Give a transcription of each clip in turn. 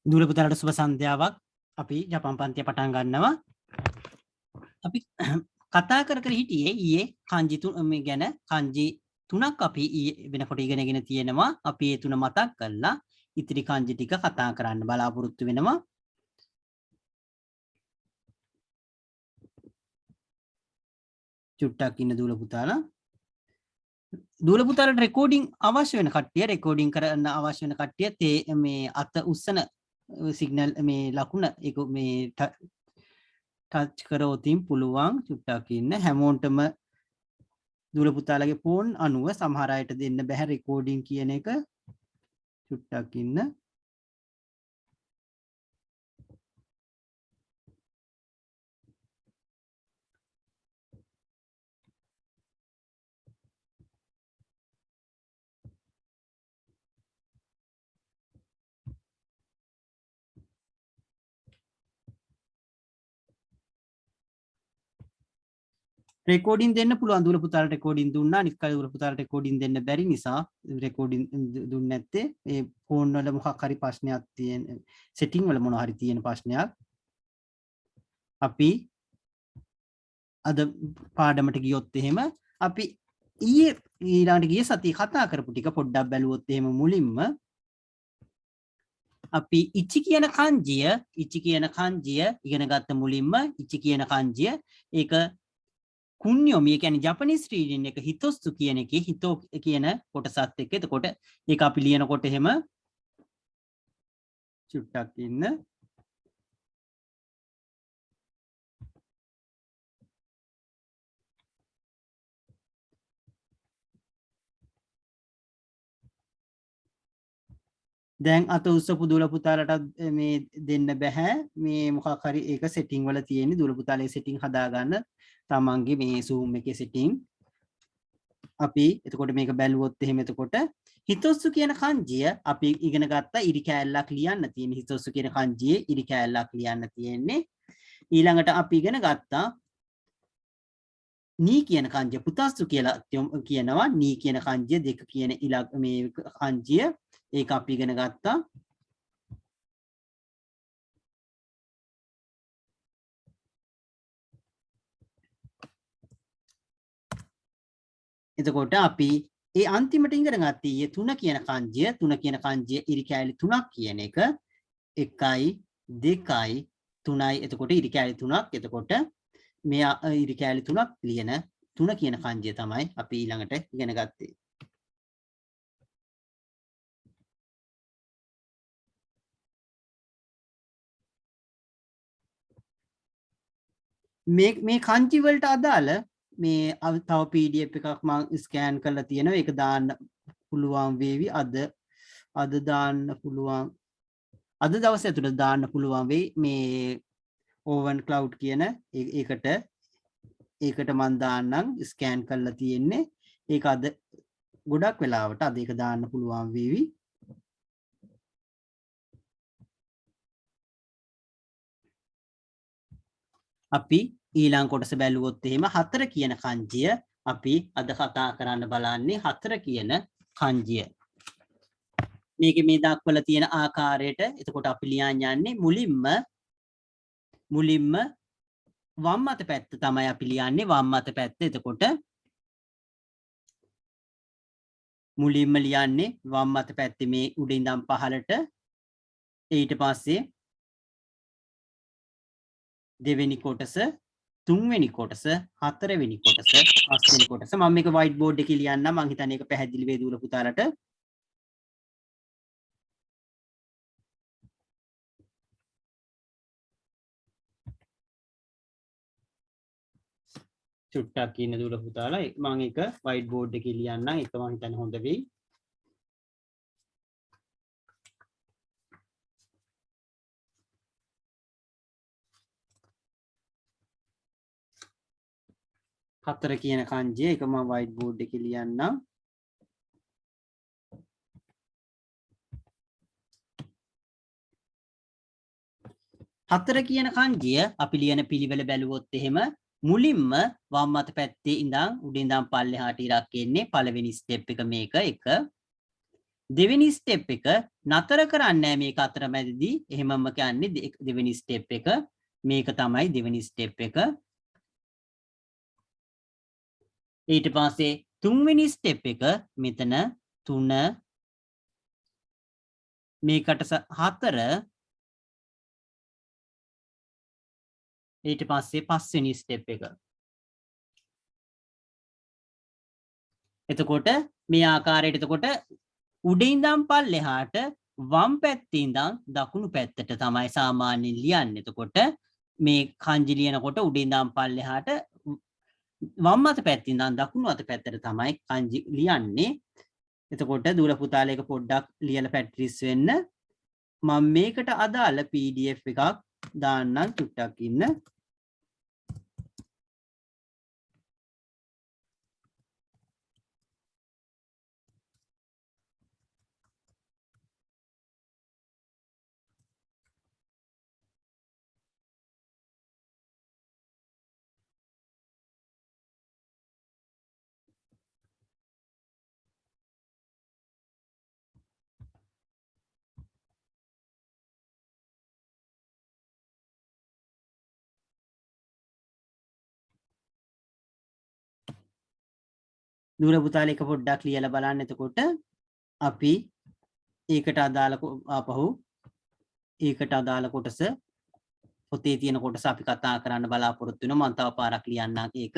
දූල පුතාලට සුබ සන්ධ්‍යාවක්. අපි ජපන් පන්තිය පටන් ගන්නවා. අපි කතා කර කර හිටියේ ඊයේ kanji මේ ගැන kanji 3ක් අපි වෙනකොට ඉගෙනගෙන තියෙනවා. අපි ඒ 3 මතක් කරලා ඉතිරි kanji ටික කතා කරන්න බලාපොරොත්තු වෙනවා. චුට්ටක් ඉන්න දූල පුතාලා. දූල පුතාලට රෙකෝඩින් අවශ්‍ය වෙන කට්ටිය රෙකෝඩින් කරන්න අවශ්‍ය වෙන කට්ටිය මේ අත උස්සන සිග්නල් මේ ලකුණ ඒක මේ ටච් කරවතින් පුළුවන් චුට්ටක් ඉන්න හැමෝටම දූල පුතාලගේ ෆෝන් අනුව සමහර අයට දෙන්න බෑ රෙකෝඩින් කියන එක චුට්ටක් ඉන්න රෙකෝඩින් දෙන්න පුළුවන් දූල පුතාලට රෙකෝඩින් දුන්නා අනිත් කල් දූල පුතාලට රෙකෝඩින් දෙන්න බැරි නිසා රෙකෝඩින් දුන්නේ නැත්තේ ඒ ෆෝන් වල මොකක් හරි ප්‍රශ්නයක් තියෙන සෙටින් වල මොනවා හරි තියෙන ප්‍රශ්නයක් අපි අද පාඩමට ගියොත් එහෙම අපි ඊළඟට ගිය සතියේ කතා කරපු ටික පොඩ්ඩක් බැලුවොත් එහෙම මුලින්ම අපි ඉචි කියන kanjiය ඉගෙන ගත්ත මුලින්ම ඉචි කියන kanjiය ඒක කුන්යොමිය කියන්නේ ජපනීස් රීඩින් එක හිතොස්තු කියන එකේ හිතෝ කියන කොටසත් එක්ක එතකොට ඒක අපි ලියනකොට එහෙම චුට්ටක් ඉන්න දැන් අත උස්සපු දූල පුතාලට මේ දෙන්න බෑ මේ මොකක් හරි ඒක සෙටින් වල තියෙන දූල පුතාලේ සෙටින් හදාගන්න තමන්ගේ මේ zoom එකේ සෙටින් අපි එතකොට මේක බැලුවොත් එහෙම එතකොට හිතොස්සු කියන kanjiය අපි ඉගෙන ගත්තා ඉරි කෑල්ලක් ලියන්න තියෙන හිතොස්සු කියන kanjiයේ ඉරි කෑල්ලක් ලියන්න තියෙන්නේ ඊළඟට අපි ඉගෙන ගත්තා නී කියන kanjiය පුතස්සු කියලා කියනවා නී කියන kanjiය දෙක කියන මේ kanjiය ඒක අපි ඉගෙන ගත්තා එතකොට අපි ඒ අන්තිමට ඉගෙන ගත්තී 3 කියන kanjiය ඉරි කෑලි 3ක් කියන එක 1යි 2යි 3යි එතකොට ඉරි කෑලි 3ක් එතකොට මේ ඉරි කෑලි 3ක් ලියන 3 කියන kanjiය තමයි අපි ඊළඟට ඉගෙන ගත්තේ මේ kanji වලට අදාළ මේ තව PDF එකක් මම ස්කෑන් කරලා තියෙනවා ඒක දාන්න පුළුවන් වේවි අද දාන්න පුළුවන් අද දවසේ ඇතුළත දාන්න පුළුවන් වෙයි මේ oven cloud කියන ඒකට මම දාන්නම් ස්කෑන් කරලා තියෙන්නේ ඒක අද ගොඩක් වෙලාවට අද ඒක දාන්න පුළුවන් වේවි අපි ඊළඟ කොටස බැලුවොත් එහෙම 4 කියන kanjiය අපි අද කතා කරන්න බලන්නේ 4 කියන kanjiය. මේකේ මේ දක්වලා තියෙන ආකාරයට එතකොට අපි ලියන්න යන්නේ මුලින්ම වම් අත පැත්ත තමයි අපි ලියන්නේ වම් අත පැත්ත. එතකොට මුලින්ම ලියන්නේ වම් අත පැත්තේ මේ උඩ ඉඳන් පහළට ඊට පස්සේ දෙවෙනි කොටස තුන්වෙනි කොටස හතරවෙනි කොටස පස්වෙනි කොටස මම මේක white board එකේ ලියන්නම් මම හිතන්නේ ඒක පැහැදිලි වෙයි දූල පුතාලට චුට්ටක් ඉන්න දූල පුතාලා මම ඒක white board එකේ ලියන්නම් ඒක මම හිතන්නේ හොඳ වෙයි හතර කියන kanjiය ඒක මම white board එකේ ලියන්නම් හතර කියන kanjiය අපි ලියන පිළිවෙල බැලුවොත් එහෙම මුලින්ම වම් අත පැත්තේ ඉඳන් උඩ ඉඳන් පල්ලෙහාට ඉරක් එන්නේ පළවෙනි ස්ටෙප් එක මේක 1 දෙවෙනි ස්ටෙප් එක නතර කරන්නේ මේක අතරමැදදී එහෙමම කියන්නේ දෙවෙනි ස්ටෙප් එක මේක තමයි දෙවෙනි ස්ටෙප් එක ඊට පස්සේ තුන්වෙනි ස්ටෙප් එක මෙතන 3 මේකට 4 ඊට පස්සේ පස්වෙනි ස්ටෙප් එක එතකොට මේ ආකාරයට එතකොට උඩින් ඉඳන් පල්ලෙහාට වම් පැත්තේ ඉඳන් දකුණු පැත්තට තමයි සාමාන්‍යයෙන් ලියන්නේ. එතකොට මේ කංජි ලියනකොට උඩින් ඉඳන් පල්ලෙහාට වම් අත පැත්තේ ඉඳන් දකුණු අත පැත්තට තමයි කංජි ලියන්නේ. එතකොට දුර පුතාලේක පොඩ්ඩක් ලියලා පැට්‍රිස් වෙන්න. මම මේකට අදාළ PDF එකක් දාන්නම් චුට්ටක් ඉන්න. දුර පුතාලේක පොඩ්ඩක් ලියලා බලන්න. එතකොට අපි ඒකට අදාළ ආපහු ඒකට අදාළ කොටස පොතේ තියෙන කොටස අපි කතා කරන්න බලාපොරොත්තු වෙනවා. මම තව පාරක් ලියන්නම්. ඒක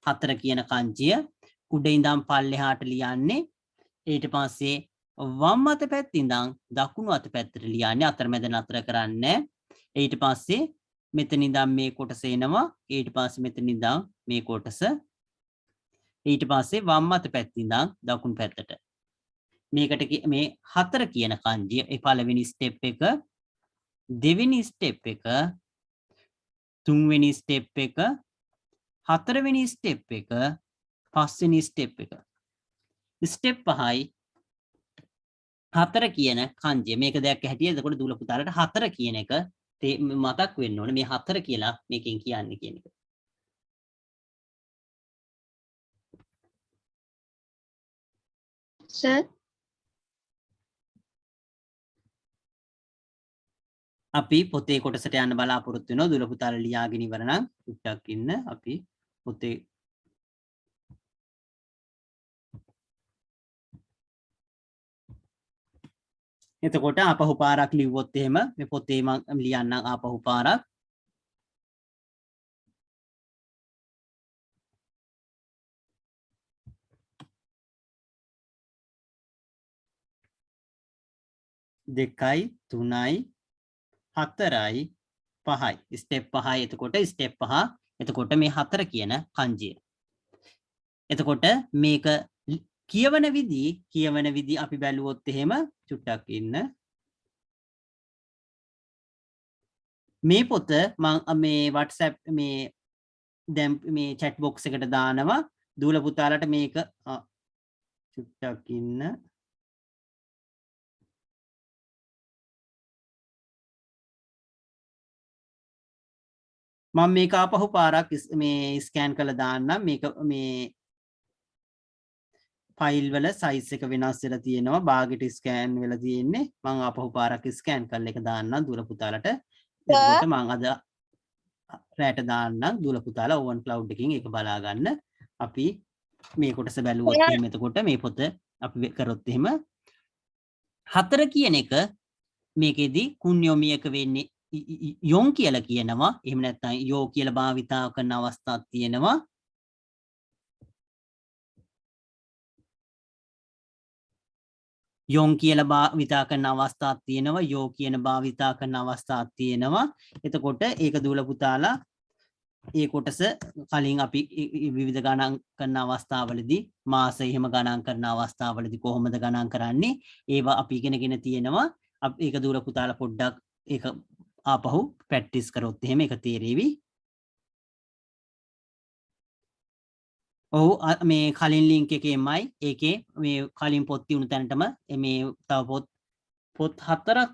4 කියන කංජිය උඩ ඉඳන් පල්ලෙහාට ලියන්නේ. ඊට පස්සේ වම් අත පැත්තේ ඉඳන් දකුණු අත පැත්තට ලියන්නේ. අතරමැද නතර කරන්නේ. ඊට පස්සේ මෙතන ඉඳන් මේ කොටස එනවා. ඊට පස්සේ මෙතන ඉඳන් මේ කොටස. ඊට පස්සේ වම් අත පැත්තේ ඉඳන් දකුණු පැත්තට. මේකට මේ 4 කියන කංජිය ඒ පළවෙනි ස්ටෙප් එක, දෙවෙනි ස්ටෙප් එක, තුන්වෙනි ස්ටෙප් එක, හතරවෙනි ස්ටෙප් එක, පස්වෙනි ස්ටෙප් එක. ස්ටෙප් 5යි 4 කියන කංජිය. මේක දැක්ක හැටියට එතකොට දූල පුතාලට 4 කියන එක මතක් වෙන්න ඕනේ. මේ 4 කියලා මේකෙන් කියන්නේ කියන එක. සර් අපි පොතේ කොටසට යන්න බලාපොරොත්තු වෙනවා. දුල පුතාලා ලියාගෙන ඉවර නම් ටිකක් ඉන්න. අපි පොතේ එතකොට ආපහු පාරක් ලිව්වොත් එහෙම මේ පොතේ මම ලියන්නම් ආපහු පාරක්. දෙකයි තුනයි 4යි 5යි ස්ටෙප් 5යි. එතකොට ස්ටෙප් 5 එතකොට මේ 4 කියන කංජිය. එතකොට මේක කියවන විදි අපි බැලුවොත් එහෙම චුට්ටක් ඉන්න. මේ පොත මම මේ WhatsApp මේ දැන් මේ chat box එකට දානවා. දූල පුතාලට මේක චුට්ටක් ඉන්න. මම මේක ආපහු පාරක් මේ ස්කෑන් කරලා දාන්නම්. මේක මේ ෆයිල් වල සයිස් එක වෙනස් වෙලා තියෙනවා. බාගෙට ස්කෑන් වෙලා තියෙන්නේ. මම ආපහු පාරක් ස්කෑන් කරලා එක දාන්නම් දුල පුතාලට. එතකොට මම අද රැට දාන්නම් දුල පුතාලා ඕවන් ක්ලවුඩ් එකකින් ඒක බලා ගන්න. අපි මේ කොටස බැලුවොත් එහෙම එතකොට මේ පොත අපි කරොත් එහෙම 4 කියන එක මේකෙදි කුණ්‍යොමියක වෙන්නේ යොන් කියලා කියනවා. එහෙම නැත්නම් යෝ කියලා භාවිතා කරන අවස්ථාවක් තියෙනවා. යොන් කියලා භාවිතා කරන අවස්ථාවක් තියෙනවා. යෝ කියන භාවිතා කරන අවස්ථාවක් තියෙනවා. එතකොට ඒක දූල පුතාලා ඒ කොටස කලින් අපි විවිධ ගණන් කරන අවස්ථාවලදී මාස එහෙම ගණන් කරන අවස්ථාවලදී කොහොමද ගණන් කරන්නේ ඒවා අපි ඉගෙනගෙන තියෙනවා. ඒක දූල පුතාලා පොඩ්ඩක් ඒක ආපහු ප්‍රැක්ටිස් කරොත් එහෙම ඒක තේරෙවි. ඔව් මේ කලින් ලින්ක් එකේමයි ඒකේ මේ කලින් පොත් තියුණු තැනටම මේ තව පොත් 4ක්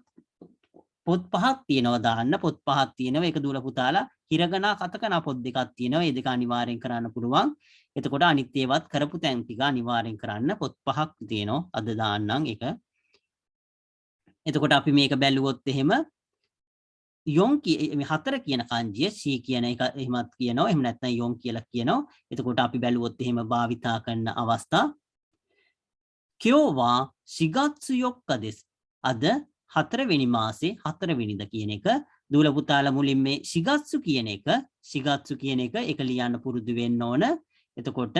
පොත් 5ක් තියෙනවා දාන්න. පොත් 5ක් තියෙනවා. ඒක දූල පුතාලා හිරගනා කතකනා පොත් දෙකක් තියෙනවා. ඒ දෙක අනිවාර්යෙන් කරන්න පුළුවන්. එතකොට අනිත් ඒවත් කරපු තැන් ටික අනිවාර්යෙන් කරන්න. පොත් 5ක් තියෙනවා. අද දාන්නම් ඒක. එතකොට අපි මේක බැලුවොත් එහෙම යොන් මේ හතර කියන kanjiය C කියන එක එහෙමත් කියනවා. එහෙම නැත්නම් යොන් කියලා කියනවා. එතකොට අපි බැලුවොත් එහෙම භාවිතා කරන අවස්ථා කියෝවා shigatsu 4 දෙස්. අද 4 වෙනි මාසේ 4 වෙනිදා කියන එක දූල පුතාලා මුලින් මේ shigatsu කියන එක ලියන්න පුරුදු වෙන්න ඕන. එතකොට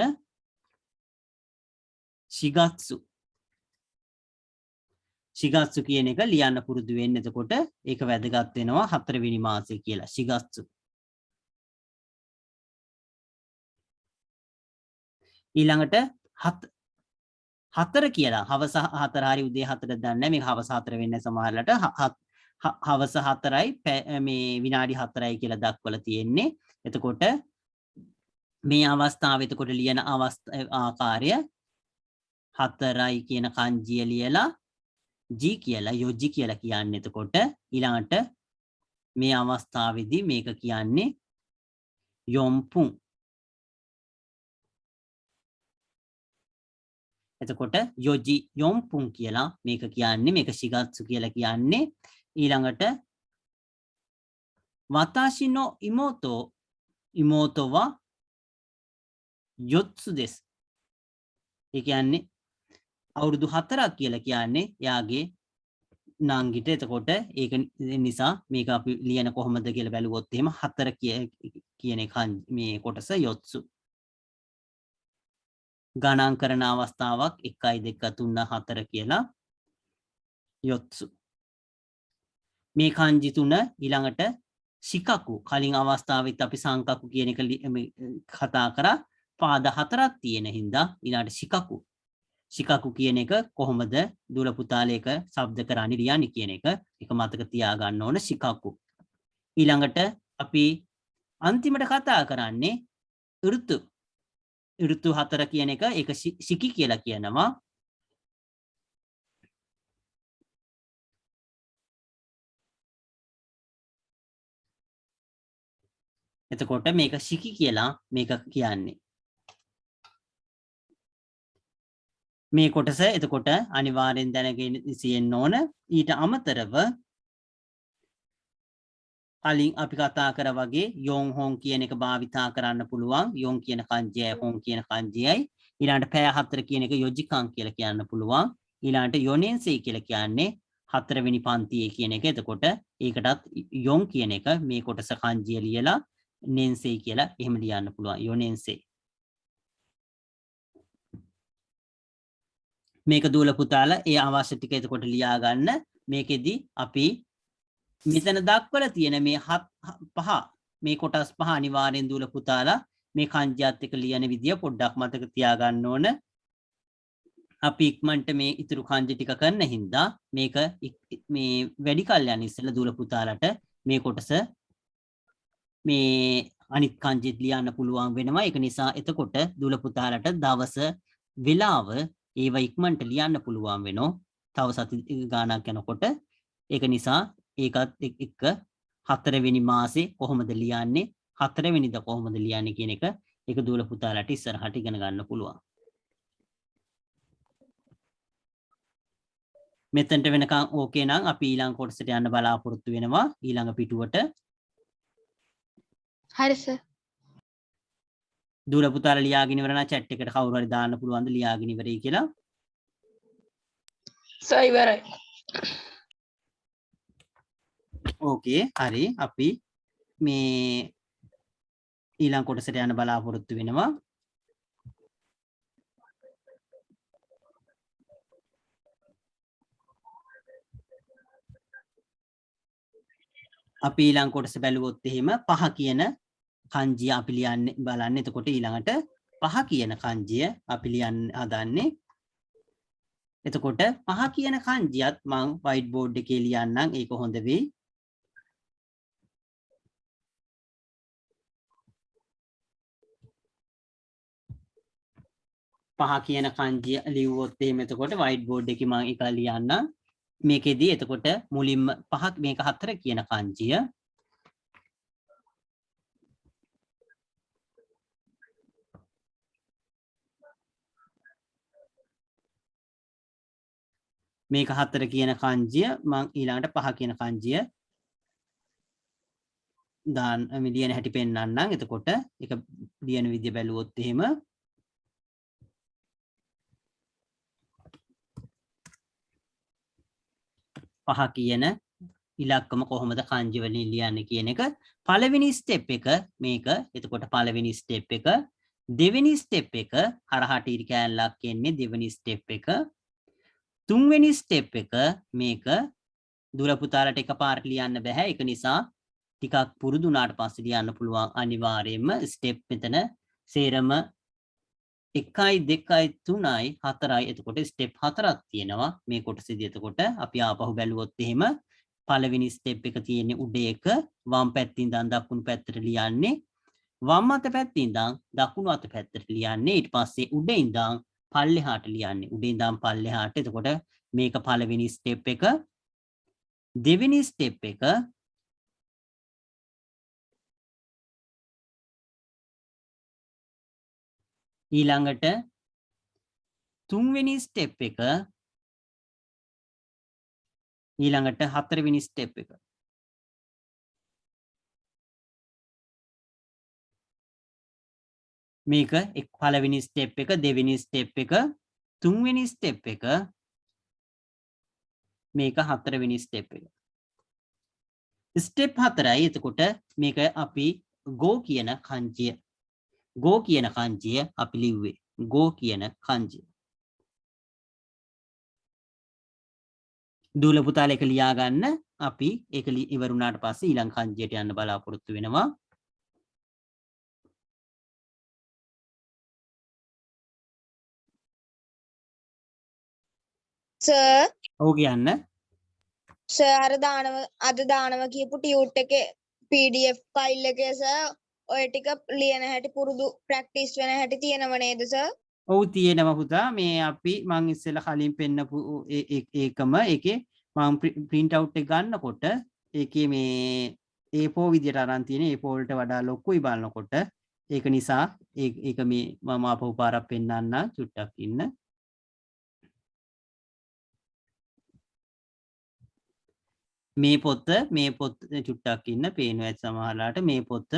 shigatsu කියන එක ලියන්න පුරුදු වෙන්න. එතකොට ඒක වැදගත් වෙනවා 4 වෙනි මාසේ කියලා shigatsu. ඊළඟට 4 කියලා හවස 4 හරි උදේ 4 දන්නේ මේක හවස 4 වෙන්නේ සමහරලට හවස 4යි මේ විනාඩි 4යි කියලා දක්වලා තියෙන්නේ. එතකොට මේ අවස්ථාවේ එතකොට ලියන ආකාරය 4යි කියන kanjiය ලියලා G කියලා යොජි කියලා කියන්නේ. එතකොට ඊළඟට මේ අවස්ථාවේදී මේක කියන්නේ යොම්පුන්. එතකොට යොජි යොම්පුන් කියලා මේක කියන්නේ මේක shigatsu කියලා කියන්නේ. ඊළඟට watashi no imoto wa yotsu desu. ඒ කියන්නේ අවුරුදු 4ක් කියලා කියන්නේ යාගේ නංගිට. එතකොට ඒක නිසා මේක අපි ලියන කොහොමද කියලා බැලුවොත් එහෙම 4 කියන මේ කොටස යොත්සු. ගණන් කරන අවස්ථාවක් 1 2 3 4 කියලා යොත්සු. මේ kanji තුන ඊළඟට shikaku කලින් අවස්ථාවෙත් අපි සංකකු කියන එක කතා කරා. පාද 4ක් තියෙන හින්දා ඊළඟට shikaku කියන එක කොහොමද දූල පුතාලා එක શબ્ද කරන්නේ ලියන්නේ කියන එක මතක තියාගන්න ඕන shikaku. ඊළඟට අපි අන්තිමට කතා කරන්නේ ඍතු 4 කියන එක ඒක shiki කියලා කියනවා. එතකොට මේක shiki කියලා මේක කියන්නේ. මේ කොටස එතකොට අනිවාර්යෙන් දැනගෙන ඉන්න ඕන. ඊට අමතරව කලින් අපි කතා කරා වගේ යොන් හොන් කියන එක භාවිතා කරන්න පුළුවන්. යොන් කියන kanjiයයි හොන් කියන kanjiයයි. ඊළඟට පෑ 4 කියන එක යොජිකන් කියලා කියන්න පුළුවන්. ඊළඟට යොනෙන්සෙයි කියලා කියන්නේ 4 වෙනි පන්තියේ කියන එක. එතකොට ඒකටත් යොන් කියන එක මේ කොටස kanjiය ලියලා නෙන්සෙයි කියලා එහෙම ලියන්න පුළුවන්. යොනෙන්සෙයි. මේක දූල පුතාලා ඒ අවශ්‍ය ටික එතකොට ලියා ගන්න. මේකෙදි අපි මෙතන දක්වලා තියෙන මේ පහ මේ කොටස් පහ අනිවාර්යෙන් දූල පුතාලා මේ kanjiයත් එක්ක ලියන විදිය පොඩ්ඩක් මතක තියාගන්න ඕන. අපි ඉක්මනට මේ ඉතුරු kanji ටික කරන හින්දා මේක මේ වැඩි කල් යන ඉස්සෙල්ලා දූල පුතාලට මේ කොටස මේ අනිත් kanji ලියන්න පුළුවන් වෙනවා. ඒක නිසා එතකොට දූල පුතාලට දවස වෙලාව ඒව ඉක්මනට ලියන්න පුළුවන් වෙනවා. තව සති ගාණක් යනකොට. ඒක නිසා ඒකත් එක්ක 4 වෙනි මාසේ කොහොමද ලියන්නේ 4 වෙනිදා කොහොමද ලියන්නේ කියන එක ඒක දූල පුතාලට ඉස්සරහට ඉගෙන ගන්න පුළුවන්. මෙතනට වෙනකන් ඕකේ නම් අපි ඊළඟ කොටසට යන්න බලාපොරොත්තු වෙනවා. ඊළඟ පිටුවට. හරි සර්. දූල පුතාලා ලියාගෙන ඉවර නම් chat එකට කවුරු හරි දාන්න පුළුවන්ද ලියාගෙන ඉවරයි කියලා. සර් ඉවරයි. ඕකේ හරි අපි මේ ඊළඟ කොටසට යන්න බලාපොරොත්තු වෙනවා. අපි ඊළඟ කොටස බැලුවොත් එහෙම පහ කියන kanjiය අපි ලියන්නේ බලන්න. එතකොට ඊළඟට පහ කියන kanjiය අපි ලියන්න හදන්නේ. එතකොට පහ කියන kanjiයත් මම white board එකේ ලියන්නම්. ඒක හොඳ වෙයි. පහ කියන kanjiය ලියුවොත් එහෙම එතකොට white board එකේ මම ඒක ලියන්නම්. මේකෙදි එතකොට මුලින්ම පහ මේක 4 කියන kanjiය මේක 4 කියන කංජිය මම ඊළඟට 5 කියන කංජිය දාන්න මේ ලියන හැටි පෙන්නන්නම්. එතකොට ඒක ලියන විදිය බැලුවොත් එහෙම 5 කියන ඉලක්කම කොහොමද කංජි වලින් ලියන්නේ කියන එක පළවෙනි ස්ටෙප් එක මේක. එතකොට පළවෙනි ස්ටෙප් එක, දෙවෙනි ස්ටෙප් එක හරහාට ඉරි කෑල්ලක් එන්නේ දෙවෙනි ස්ටෙප් එක, තුන්වෙනි ස්ටෙප් එක මේක දුර පුතාලට එකපාරට ලියන්න බෑ. ඒක නිසා ටිකක් පුරුදු වුණාට පස්සේ ලියන්න පුළුවන් අනිවාර්යයෙන්ම ස්ටෙප් මෙතන සේරම 1යි 2යි 3යි 4යි. එතකොට ස්ටෙප් 4ක් තියෙනවා මේ කොටසේදී. එතකොට අපි ආපහු බැලුවොත් එහෙම පළවෙනි ස්ටෙප් එක තියෙන්නේ උඩ එක, වම් පැත්තේ ඉඳන් දකුණු පැත්තට ලියන්නේ, වම් අත පැත්තේ ඉඳන් දකුණු අත පැත්තට ලියන්නේ, ඊට පස්සේ උඩ ඉඳන් පල්ලෙහාට ලියන්නේ, උඩ ඉඳන් පල්ලෙහාට. එතකොට මේක පළවෙනි ස්ටෙප් එක. දෙවෙනි ස්ටෙප් එක ඊළඟට තුන්වෙනි ස්ටෙප් එක ඊළඟට හතරවෙනි ස්ටෙප් එක. මේක පළවෙනි ස්ටෙප් එක, දෙවෙනි ස්ටෙප් එක, තුන්වෙනි ස්ටෙප් එක, මේක හතරවෙනි ස්ටෙප් එක. ස්ටෙප් 4යි. එතකොට මේක අපි go කියන කංජිය. go කියන කංජිය අපි ලිව්වේ. go කියන කංජිය. දූල පුතාලා එක ලියා ගන්න. අපි ඒක ඉවර වුණාට පස්සේ ඊළඟ කංජියට යන්න බලාපොරොත්තු වෙනවා. සර් ඔව් කියන්න. සර් අද දානවා කියපු ටියුට් එකේ PDF ෆයිල් එකේ සර් ඔය ටික ලියන හැටි පුරුදු ප්‍රැක්ටිස් වෙන හැටි තියෙනව නේද සර්? ඔව් තියෙනවා පුතා. මේ අපි මං ඉස්සෙල්ලා කලින් පෙන්නපු ඒකම ඒකේ මං print out එක ගන්නකොට ඒකේ මේ A4 විදියට අරන් තියෙන A4 වලට වඩා ලොකුයි බලනකොට. ඒක නිසා ඒක මේ මම ආපහු පාරක් පෙන්නන්න චුට්ටක් ඉන්න. මේ පොත චුට්ටක් ඉන්න පේනවා ඇති සමහරලාට. මේ පොත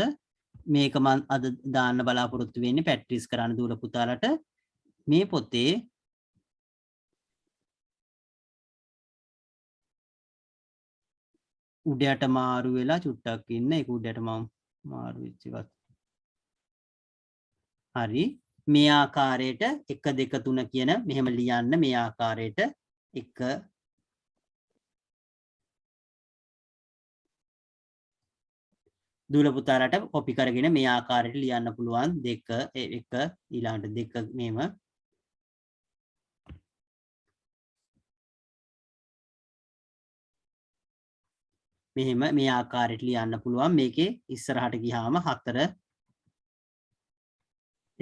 මේක මම අද දාන්න බලාපොරොත්තු වෙන්නේ ප්‍රැක්ටිස් කරන්න දූල පුතාලට. මේ පොතේ උඩයට මාරු වෙලා චුට්ටක් ඉන්න. ඒක උඩයට මම මාරු වෙච්ච එකක්. හරි. මේ ආකාරයට 1 2 3 කියන මෙහෙම ලියන්න. මේ ආකාරයට 1 දූල පුතාලට කොපි කරගෙන මේ ආකාරයට ලියන්න පුළුවන්. 2 1 ඊළඟට 2 මෙහෙම. මෙහෙම මේ ආකාරයට ලියන්න පුළුවන්. මේකේ ඉස්සරහට ගියාම 4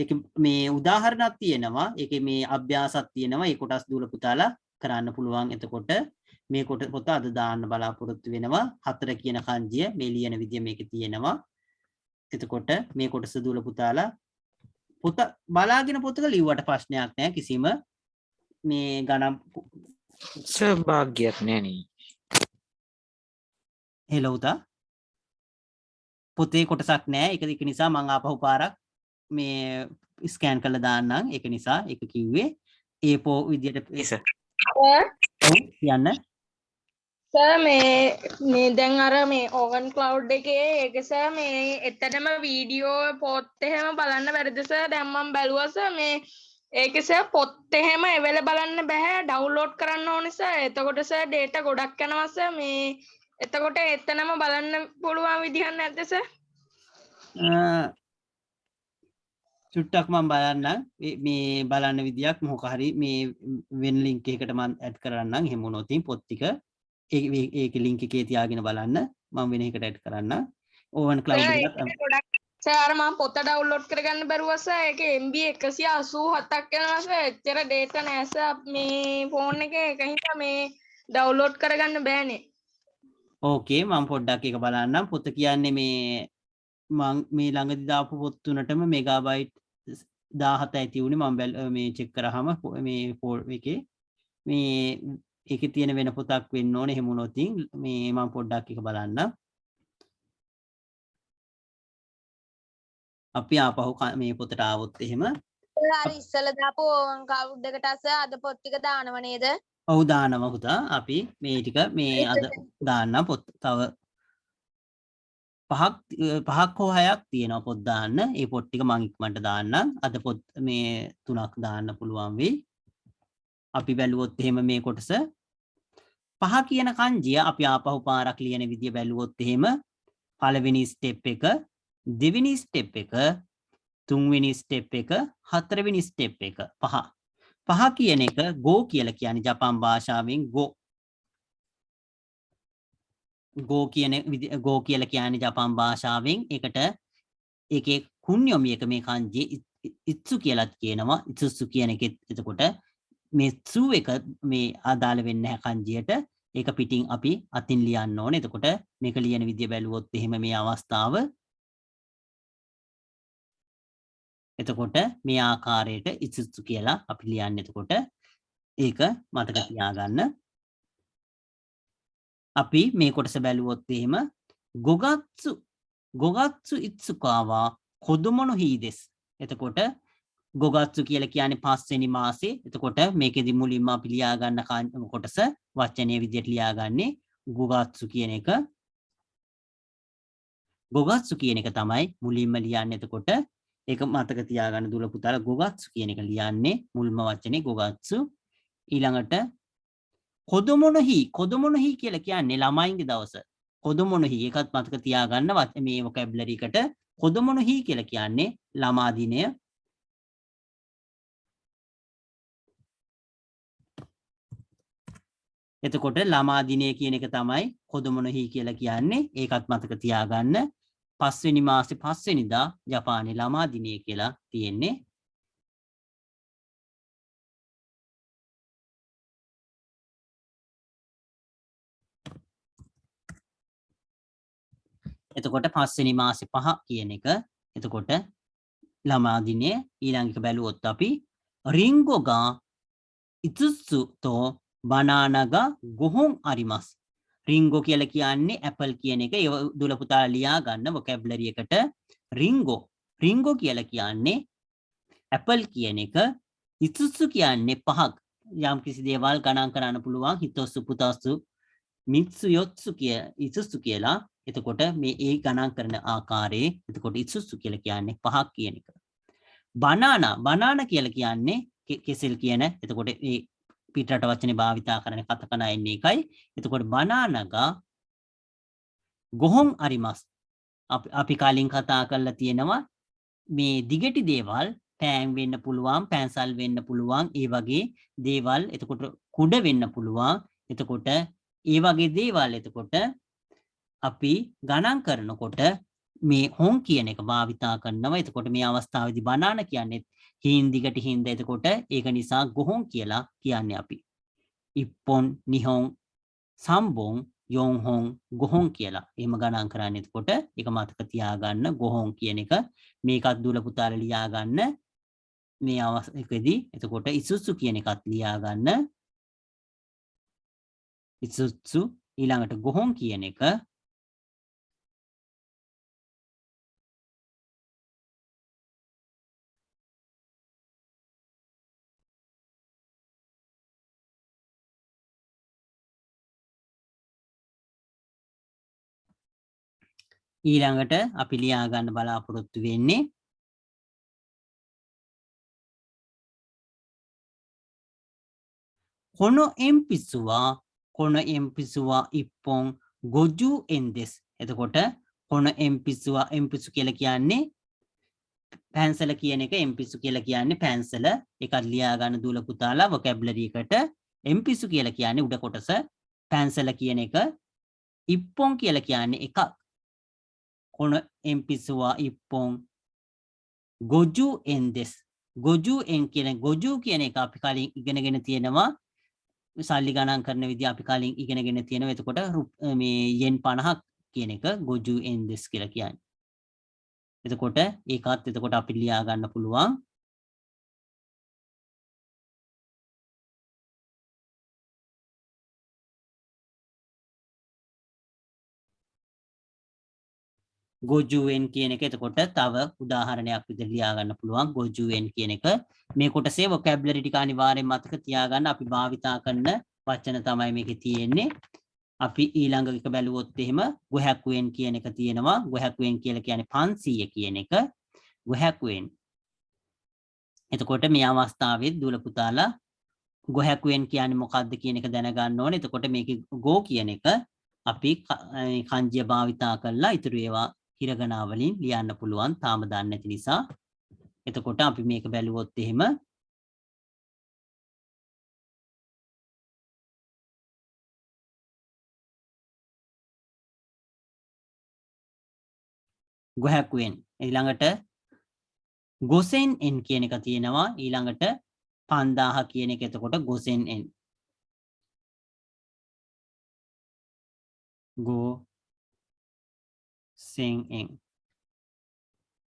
ඒක මේ උදාහරණයක් තියෙනවා. ඒකේ මේ අභ්‍යාසක් තියෙනවා. ඒ කොටස් දූල පුතාලා කරන්න පුළුවන්. එතකොට මේ පොත අද දාන්න බලාපොරොත්තු වෙනවා. 4 කියන කංජිය මේ ලියන විදිය මේකේ තියෙනවා. එතකොට මේ කොටස දූල පුතාලා පොත බලාගෙන පොතක ලිව්වට ප්‍රශ්නයක් නැහැ. කිසිම මේ ගණන් සභාග්‍යයක් නෑනේ. හෙලෝ උතා පොතේ කොටසක් නැහැ. ඒක නිසා මම ආපහු පාරක් මේ ස්කෑන් කරලා දාන්නම්. ඒක නිසා ඒක කිව්වේ A4 විදියට. සර් කියන්න. සර් මේ දැන් අර මේ ඕවන් ක්ලවුඩ් එකේ ඒක සර් මේ එතනම වීඩියෝ පොත් එහෙම බලන්න බැරිද සර්? දැන් මම බැලුවා සර් මේ ඒක සර් පොත් එහෙම එවෙල බලන්න බෑ, ඩවුන්ලෝඩ් කරන්න ඕනේ සර්. එතකොට සර් ඩේටා ගොඩක් යනවා සර්. මේ එතකොට එතනම බලන්න පුළුවන් විදිහක් නැද්ද සර්? චුට්ටක් මම බලන්නම්. මේ බලන්න විදියක් මොකක් හරි මේ වෙන ලින්ක් එකකට මම ඇඩ් කරන්නම්. එහෙම වුණොත් පොත් ටික ඒක ලින්ක් එකේ තියාගෙන බලන්න. මම වෙන එකකට ඇඩ් කරන්නම්. ඕවන් ක්ලවුඩ් එකත් සර් මම පොත ඩවුන්ලෝඩ් කරගන්න බැරුවා සර්. ඒකේ MB 187ක් යනවා සර්. එච්චර ඩේටා නෑ සර් මේ ෆෝන් එකේ. ඒක හින්දා මේ ඩවුන්ලෝඩ් කරගන්න බෑනේ. ඕකේ මම පොඩ්ඩක් ඒක බලන්නම්. පොත කියන්නේ මේ මම මේ ළඟදි දාපු පොත් තුනටම මෙගාබයිට් 17 ඇති වුණේ. මම මේ චෙක් කරාම මේ ෆෝල් එකේ මේ ඒකේ තියෙන වෙන පොතක් වෙන්න ඕනේ. එහෙම වුණොත් මේ මම පොඩ්ඩක් එක බලන්න. අපි ආපහු මේ පොතට ආවොත් එහෙම අර ඉස්සල දාපු කවුඩ් එකට අස අද පොත් ටික දානව නේද? ඔව් දානවා පුතා. අපි මේ ටික මේ අද දාන්න පොත් තව පහක් හෝ හයක් තියෙනවා පොත් දාන්න. ඒ පොත් ටික මම ඉක්මනට දාන්නම්. අද පොත් මේ 3ක් දාන්න පුළුවන් වෙයි. අපි බැලුවොත් එහෙම මේ කොටස 5 කියන කංජිය අපි ආපහු පාරක් ලියන විදිය බැලුවොත් එහෙම පළවෙනි ස්ටෙප් එක, දෙවෙනි ස්ටෙප් එක, තුන්වෙනි ස්ටෙප් එක, හතරවෙනි ස්ටෙප් එක 5. 5 කියන එක go කියලා කියන්නේ ජපාන් භාෂාවෙන් go. go කියලා කියන්නේ ජපාන් භාෂාවෙන් ඒකට ඒකේ කුණ්‍යොමි එක මේ kanji itsu කියලාත් කියනවා. itsu කියන එකෙත් එතකොට මේ su එක මේ අදාළ වෙන්නේ නැහැ kanjiයට. ඒක පිටින් අපි අතින් ලියන්න ඕනේ. එතකොට මේක ලියන විදිය බැලුවොත් එහෙම මේ අවස්ථාව එතකොට මේ ආකාරයට itsu කියලා අපි ලියන්නේ. එතකොට ඒක මතක තියාගන්න. අපි මේ කොටස බැලුවොත් එහෙම ගොගත්සු ඉත්සුකාවා කොදොමො no හි දෙස්. එතකොට ගොගත්සු කියලා කියන්නේ 5 වෙනි මාසේ. එතකොට මේකෙදි මුලින්ම අපි ලියා ගන්න කොටස වචනයේ විදිහට ලියාගන්නේ ගොගත්සු කියන එක. ගොගත්සු කියන එක තමයි මුලින්ම ලියන්නේ. එතකොට ඒක මතක තියාගන්න දුල පුතාලා ගොගත්සු කියන එක ලියන්නේ මුල්ම වචනේ ගොගත්සු. ඊළඟට කොදොමො no හි කියලා කියන්නේ ළමයින්ගේ දවස. කොදොමො no හි ඒකත් මතක තියාගන්න මේ vocabulary එකට කොදොමො no හි කියලා කියන්නේ ළමා දිනය. එතකොට ළමා දිනය කියන එක තමයි කොදොමො no හි කියලා කියන්නේ. ඒකත් මතක තියාගන්න. 5 වෙනි මාසේ 5 වෙනිදා ජපානයේ ළමා දිනය කියලා තියෙන්නේ. එතකොට 5 වෙනි මාසේ 5 කියන එක එතකොට ළමා දිනය. ඊළඟ එක බැලුවොත් අපි රින්ගෝගා ඉත්සු තෝ බනානාගා ගොහොන් අරිමස්. රින්ගෝ කියලා කියන්නේ ඇපල් කියන එක. ඒ දුල පුතාලා ලියා ගන්න vocabulary එකට රින්ගෝ කියලා කියන්නේ ඇපල් කියන එක. ඉත්සු කියන්නේ 5ක්. යම් කිසි දේවල් ගණන් කරන්න පුළුවන්. හිතොස්සු පුතස්සු මිත්සු යොත්සු ඉත්සු කියලා. එතකොට මේ ඒ ගණන් කරන ආකාරයේ එතකොට ඉත්සු කියලා කියන්නේ 5ක් කියන එක. බනානා කියලා කියන්නේ කෙසෙල් කියන. එතකොට මේ පිටරට වචනේ භාවිතා කරන කතකනා එන්නේ එකයි. එතකොට බනානාගා ගොහොන් අරිමස්. අපි කලින් කතා කරලා තියෙනවා මේ දිගටි දේවල් පෑන් වෙන්න පුළුවන්, පැන්සල් වෙන්න පුළුවන්, ඒ වගේ දේවල්. එතකොට කුඩ වෙන්න පුළුවන්. එතකොට ඒ වගේ දේවල් එතකොට අපි ගණන් කරනකොට මේ හොන් කියන එක භාවිතා කරනවා. එතකොට මේ අවස්ථාවේදී බනානා කියන්නේ හින් දිගට හින්ද. එතකොට ඒක නිසා ගොහොන් කියලා කියන්නේ අපි. ඉප්පොන් නිහොන් සම්බොන් යොන්හොන් ගොහොන් කියලා එහෙම ගණන් කරන්නේ. එතකොට ඒක මතක තියාගන්න ගොහොන් කියන එක. මේකත් දුල පුතාලා ලියා ගන්න මේ අවස්ථාවේදී. එතකොට ඉසුසු කියන එකත් ලියා ගන්න. ඉසුසු ඊළඟට ගොහොන් කියන එක. ඊළඟට අපි ලියා ගන්න බලාපොරොත්තු වෙන්නේ කොනො එම්පිසුවා ඉප්පොන් ගොජු එන්දෙස්. එතකොට කොනො එම්පිසු කියලා කියන්නේ පැන්සල කියන එක. එම්පිසු කියලා කියන්නේ පැන්සල. ඒකත් ලියා ගන්න දුල පුතාලා vocabulary එකට. එම්පිසු කියලා කියන්නේ උඩ කොටස. පැන්සල කියන එක. ඉප්පොන් කියලා කියන්නේ එකක්. කොන එම්පිසුවා ඉප්පොන් ගොජු එන්දෙස්. ගොජු කියන එක අපි කලින් ඉගෙනගෙන තියෙනවා. සල්ලි ගණන් කරන විදිහ අපි කලින් ඉගෙනගෙන තියෙනවා. එතකොට මේ යෙන් 50ක් කියන එක ගොජු එන්දෙස් කියලා කියන්නේ. එතකොට ඒකත් එතකොට අපි ලියා ගන්න පුළුවන්. ගොජුවෙන් කියන එක. එතකොට තව උදාහරණයක් විදිහට ලියා ගන්න පුළුවන් ගොජුවෙන් කියන එක. මේ කොටසේ vocabulary ටික අනිවාර්යෙන් මතක තියාගන්න. අපි භාවිතා කරන වචන තමයි මේකේ තියෙන්නේ. අපි ඊළඟ එක බැලුවොත් එහෙම ගොහැක්කුවෙන් කියන එක තියෙනවා. ගොහැක්කුවෙන් කියලා කියන්නේ 500 කියන එක. ගොහැක්කුවෙන්. එතකොට මේ අවස්ථාවේ දුල පුතාලා ගොහැක්කුවෙන් කියන්නේ මොකක්ද කියන එක දැනගන්න ඕනේ. එතකොට මේකේ ගෝ කියන එක අපි කංජිය භාවිතා කරලා ඉතුරු ඒවා හිරගනා වලින් ලියන්න පුළුවන්. තාම දන්නේ නැති නිසා. එතකොට අපි මේක බැලුවොත් එහෙම ගොහැක්කුවෙන් ඊළඟට ගොසෙන් එන් කියන එක තියෙනවා. ඊළඟට 5000 කියන එක. එතකොට ගොසෙන් එන්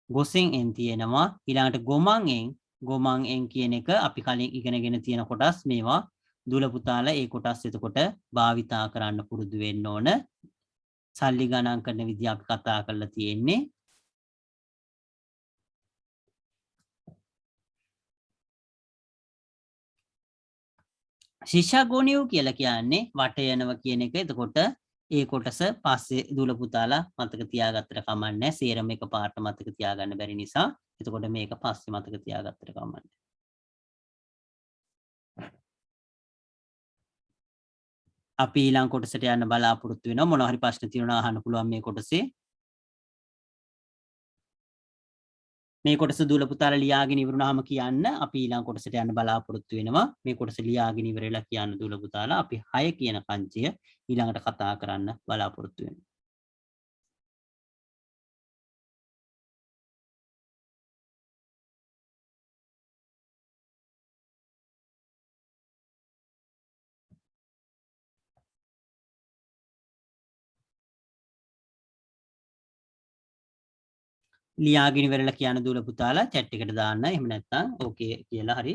ගොසෙන් එන් තියෙනවා. ඊළඟට ගොමන් එන් කියන එක අපි කලින් ඉගෙනගෙන තියෙන කොටස්. මේවා දුල පුතාලා ඒ කොටස් එතකොට භාවිතා කරන්න පුරුදු වෙන්න ඕන. සල්ලි ගණන් කරන විදිහ අපි කතා කරලා තියෙන්නේ. ශිෂ්‍යගෝණියෝ කියලා කියන්නේ වට යනවා කියන එක. එතකොට ඒ කොටස පස්සේ දුල පුතාලා මතක තියාගත්තට කමක් නැහැ. සේරම එකපාරට මතක තියාගන්න බැරි නිසා. එතකොට මේක පස්සේ මතක තියාගත්තට කමක් නැහැ. අපි ඊළඟ කොටසට යන්න බලාපොරොත්තු වෙනවා. මොනවා හරි ප්‍රශ්න තියෙනවා අහන්න පුළුවන් මේ කොටසේ. මේ කොටස දුල පුතාලා ලියාගෙන ඉවරුනහම කියන්න. අපි ඊළඟ කොටසට යන්න බලාපොරොත්තු වෙනවා. මේ කොටස ලියාගෙන ඉවරලා කියන්න දුල පුතාලා. අපි 6 කියන කංජය ඊළඟට කතා කරන්න බලාපොරොත්තු වෙනවා. ලියාගෙන ඉවරලා කියන දුල පුතාලා chat එකට දාන්න. එහෙම නැත්නම් ඕකේ කියලා හරි.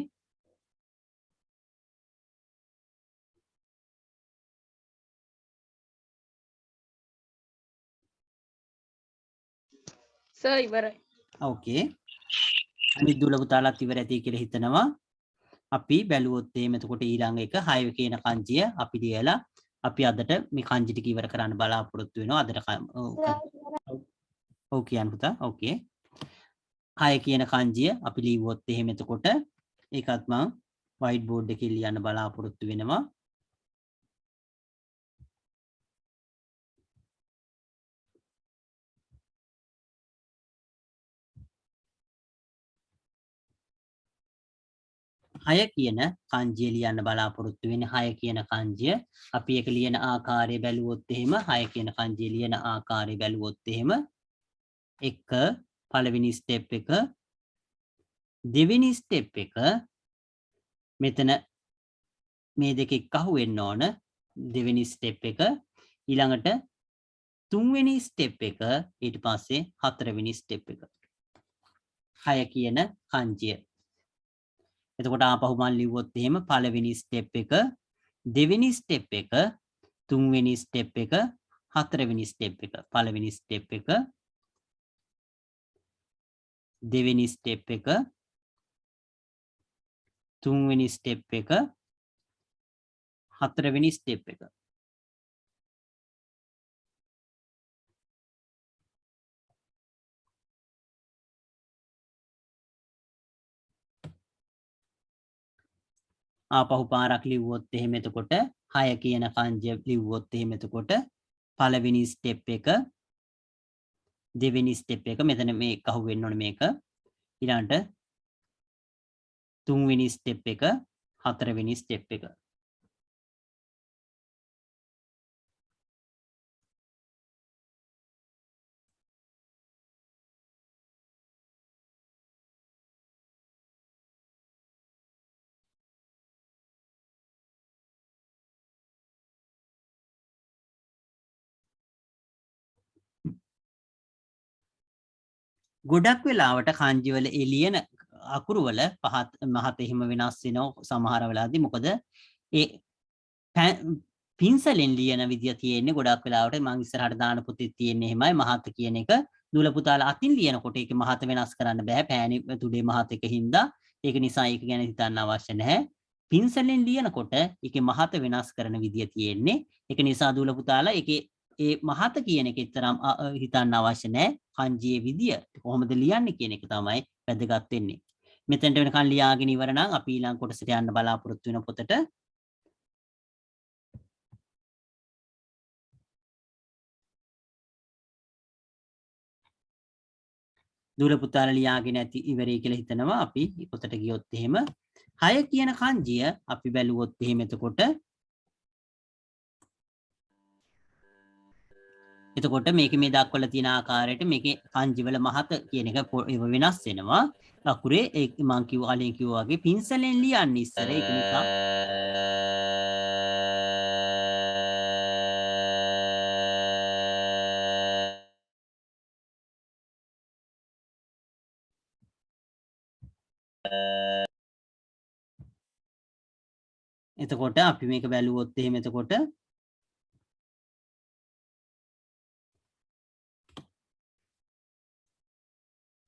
සර් ඉවරයි. ඕකේ. අනිත් දුල පුතාලාත් ඉවර ඇති කියලා හිතනවා. අපි බැලුවොත් එහෙම එතකොට ඊළඟ එක 6 කියන කංජිය අපි ලියලා අපි අදට මේ කංජි ටික ඉවර කරන්න බලාපොරොත්තු වෙනවා. අදට ඔව් කියන්න පුතා. ඕකේ. 6 කියන කංජිය අපි ලියුවොත් එහෙම එතකොට ඒකත් මම white board එකේ ලියන්න බලාපොරොත්තු වෙනවා. හය කියන කංජිය ලියන්න බලාපොරොත්තු වෙන්නේ. 6 කියන කංජිය අපි ඒක ලියන ආකාරය බැලුවොත් එහෙම 6 කියන කංජිය ලියන ආකාරය බැලුවොත් එහෙම එක පළවෙනි ස්ටෙප් එක, දෙවෙනි ස්ටෙප් එක මෙතන මේ දෙක එක්කහුව වෙන්න ඕන. දෙවෙනි ස්ටෙප් එක ඊළඟට තුන්වෙනි ස්ටෙප් එක ඊට පස්සේ හතරවෙනි ස්ටෙප් එක. 6 කියන කංජිය. එතකොට ආපහු මම ලිව්වොත් එහෙම පළවෙනි ස්ටෙප් එක, දෙවෙනි ස්ටෙප් එක, තුන්වෙනි ස්ටෙප් එක, හතරවෙනි ස්ටෙප් එක. පළවෙනි ස්ටෙප් එක, දෙවෙනි ස්ටෙප් එක, තුන්වෙනි ස්ටෙප් එක, හතරවෙනි ස්ටෙප් එක. ආපහු පාරක් ලිව්වොත් එහෙම එතකොට 6 කියන කංජය ලිව්වොත් එහෙම එතකොට පළවෙනි ස්ටෙප් එක, දෙවෙනි ස්ටෙප් එක මෙතන මේ එකහුව වෙන්න ඕනේ මේක. ඊළඟට තුන්වෙනි ස්ටෙප් එක, හතරවෙනි ස්ටෙප් එක. ගොඩක් වෙලාවට කංජි වල එළියන අකුරු වල පහත් මහත එහෙම වෙනස් වෙනවා සමහර වෙලාවදී. මොකද ඒ පින්සලෙන් ලියන විදිය තියෙන්නේ ගොඩක් වෙලාවට මම ඉස්සරහට දාන පොතේ තියෙන්නේ එහෙමයි. මහත කියන එක දුවල පුතාලා අතින් ලියනකොට ඒක මහත වෙනස් කරන්න බෑ පෑනි තුඩේ මහත එක හින්දා ඒක නිසා ඒක ගැන හිතන්න අවශ්‍ය නැහැ පින්සලෙන් ලියනකොට ඒකේ මහත වෙනස් කරන විදිය තියෙන්නේ ඒක නිසා දුවල පුතාලා ඒකේ ඒ මහත කියන එක තරම් හිතන්න අවශ්‍ය නැහැ kanjiye විදිය කොහොමද ලියන්නේ කියන එක තමයි වැදගත් වෙන්නේ මෙතෙන්ට වෙනකන් ලියාගෙන ඉවර නම් අපි ඊළඟ කොටසට යන්න බලාපොරොත්තු වෙන පොතට දුර පුතාලා ලියාගෙන ඇති ඉවරයි කියලා හිතනවා අපි පොතට ගියොත් එහෙම 6 කියන kanjiය අපි බැලුවොත් එහෙම එතකොට මේකේ මේ දක්වලා තියෙන ආකාරයට මේකේ kanji වල මහත කියන එක වෙනස් වෙනවා අකුරේ ඒ මං කලින් කිව්වා වගේ පින්සලෙන් ලියන්නේ ඉස්සර ඒක නිසා එතකොට අපි මේක බැලුවොත් එහෙම එතකොට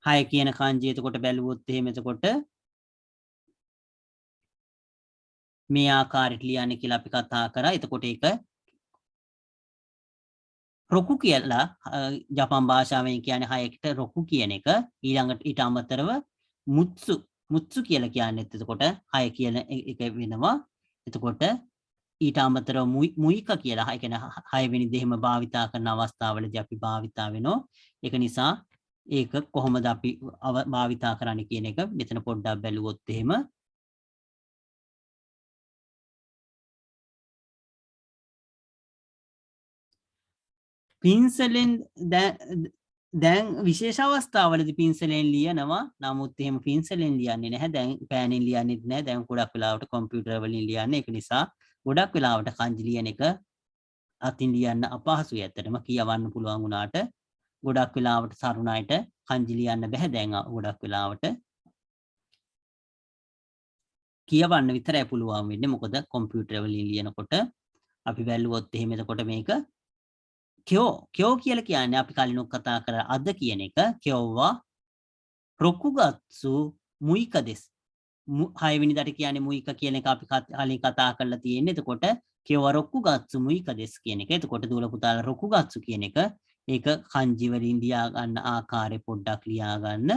6 කියන kanji එතකොට බැලුවොත් එහෙම එතකොට මේ ආකාරයට ලියන්නේ කියලා අපි කතා කරා. එතකොට ඒක රොකු කියලා ජපාන් භාෂාවෙන් කියන්නේ 6කට රොකු කියන එක. ඊළඟට ඊට අමතරව මුත්සු කියලා කියන්නේ එතකොට 6 කියන එක වෙනවා. එතකොට ඊට අමතරව මුයික කියලා ඒ කියන්නේ 6 වෙනි දෙහිම භාවිතා කරන අවස්ථාවලදී අපි භාවිතා වෙනවා. ඒක නිසා ඒක කොහොමද අපි භාවිතා කරන්න කියන එක මෙතන පොඩ්ඩක් බැලුවොත් එහෙම පින්සලෙන් දැන් විශේෂ අවස්ථාවලදී පින්සලෙන් ලියනවා නමුත් එහෙම පින්සලෙන් ලියන්නේ නැහැ දැන් පෑනෙන් ලියන්නෙත් නැහැ දැන් ගොඩක් වෙලාවට කම්පියුටර් වලින් ලියන්නේ ඒක නිසා ගොඩක් වෙලාවට kanji ලියන එක අතින් ලියන්න අපහසුයි ඇත්තටම කියවන්න පුළුවන් වුණාට ගොඩක් වෙලාවට සරුණායට kanji ලියන්න බෑ දැන් ගොඩක් වෙලාවට කියවන්න විතරයි පුළුවන් වෙන්නේ මොකද කම්පියුටර් වලින් ලියනකොට අපි බැලුවොත් එහෙම එතකොට මේක කියෝ කියලා කියන්නේ අපි කලින් කතා කරා අද කියන එක කියෝවා රොකුගත්සු මුයික දෙස් 6 වෙනිදාට කියන්නේ මුයික කියන එක අපි කලින් කතා කරලා තියෙන්නේ එතකොට කියෝවා රොකුගත්සු මුයික දෙස් කියන එක එතකොට දුවල පුතාලා රොකුගත්සු කියන එක ඒක kanji වලින් ලියා ගන්න ආකාරය පොඩ්ඩක් ලියා ගන්න.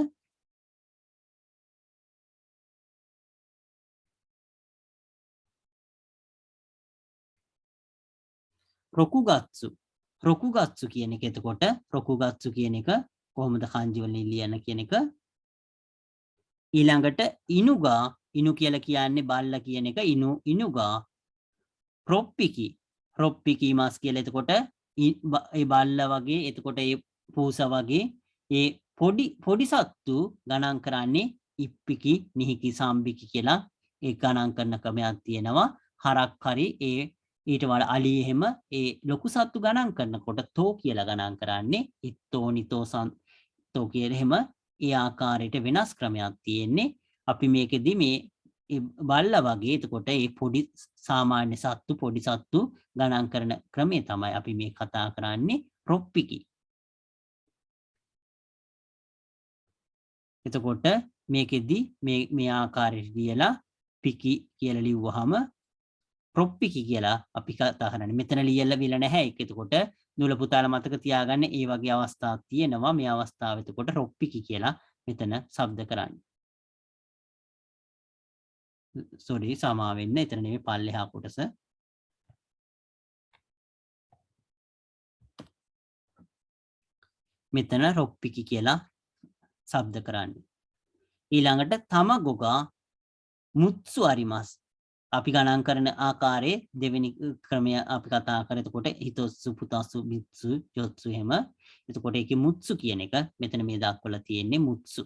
රොකුගත්සු කියන එක එතකොට රොකුගත්සු කියන එක කොහොමද kanji වලින් ලියන්න කියන එක. ඊළඟට ඉනු කියලා කියන්නේ බල්ලා කියන එක ඉනුගා රොප්පිකි මාස් කියලා එතකොට ඒ බල්ලා වගේ එතකොට ඒ පූසා වගේ ඒ පොඩි සත්තු ගණන් කරන්නේ ඉප්පිකි නිහිකි සම්බිකි කියලා ඒ ගණන් කරන ක්‍රමයක් තියෙනවා හරක් හරි ඒ ඊට වඩා අලි එහෙම ඒ ලොකු සත්තු ගණන් කරනකොට තෝ කියලා ගණන් කරන්නේ ඉත්තෝ නිතෝ සන්තෝ කියලා එහෙම ඒ ආකාරයට වෙනස් ක්‍රමයක් තියෙන්නේ අපි මේකෙදි මේ බල්ලා වගේ එතකොට ඒ පොඩි සාමාන්‍ය සත්තු පොඩි සත්තු ගණන් කරන ක්‍රමය තමයි අපි මේ කතා කරන්නේ රොප්පිකි. එතකොට මේකෙදි මේ ආකාරයට ලියලා පිකි කියලා ලිව්වහම රොප්පිකි කියලා අපි කතා කරන්නේ. මෙතන ලියලා විල නැහැ ඒක. එතකොට දුවල පුතාලා මතක තියාගන්න ඒ වගේ අවස්ථාවක් තියෙනවා. මේ අවස්ථාව එතකොට රොප්පිකි කියලා මෙතන શબ્ද කරන්නේ. සෝරි සමා වෙන්න එතන නෙමෙයි පල්ලෙහා කොටස මෙතන රොප්පිකි කියලා શબ્ද කරන්නේ ඊළඟට තමගොගා මුත්සු අරිමස් අපි ගණන් කරන ආකාරයේ දෙවෙනි ක්‍රමය අපි කතා කරේ එතකොට හිතොත්සු පුතස්සු මිත්සු යොත්සු එහෙම එතකොට ඒකේ මුත්සු කියන එක මෙතන මේ දක්වලා තියෙන්නේ මුත්සු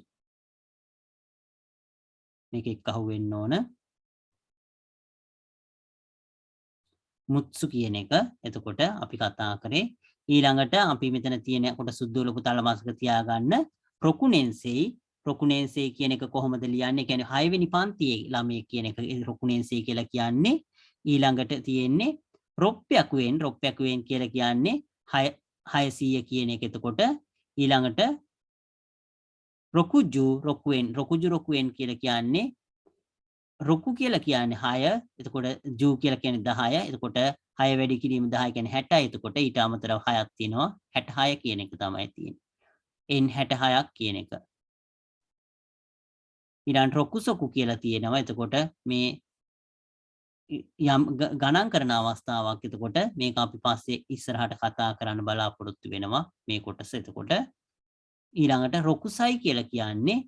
මේක එක්ක අහුවෙන්න ඕන මුත්සු කියන එක එතකොට අපි කතා කරේ ඊළඟට අපි මෙතන තියෙන කොට සුද්ධෝල පුතාලා මාසක තියාගන්න රොකුනෙන්සෙයි කියන එක කොහොමද ලියන්නේ කියන්නේ 6 වෙනි පන්තියේ ළමයි කියන එක රොකුනෙන්සෙයි කියලා කියන්නේ ඊළඟට තියෙන්නේ රොප්පයකුවෙන් කියලා කියන්නේ 600 කියන එක එතකොට ඊළඟට රොකුජු රොකුෙන් කියලා කියන්නේ රොකු කියලා කියන්නේ 6 එතකොට ජූ කියලා කියන්නේ 10 එතකොට 6 වැඩි කිරීම 10 කියන්නේ 60 එතකොට ඊට අමතරව 6ක් තියෙනවා 66 කියන එක තමයි තියෙන්නේ n 66ක් කියන එක ඊළඟ රොකුසොකු කියලා තියෙනවා එතකොට මේ යම් ගණන් කරන අවස්ථාවක් එතකොට මේක අපි පස්සේ ඉස්සරහට කතා කරන්න බලාපොරොත්තු වෙනවා මේ කොටස එතකොට ඊළඟට රොකුසයි කියලා කියන්නේ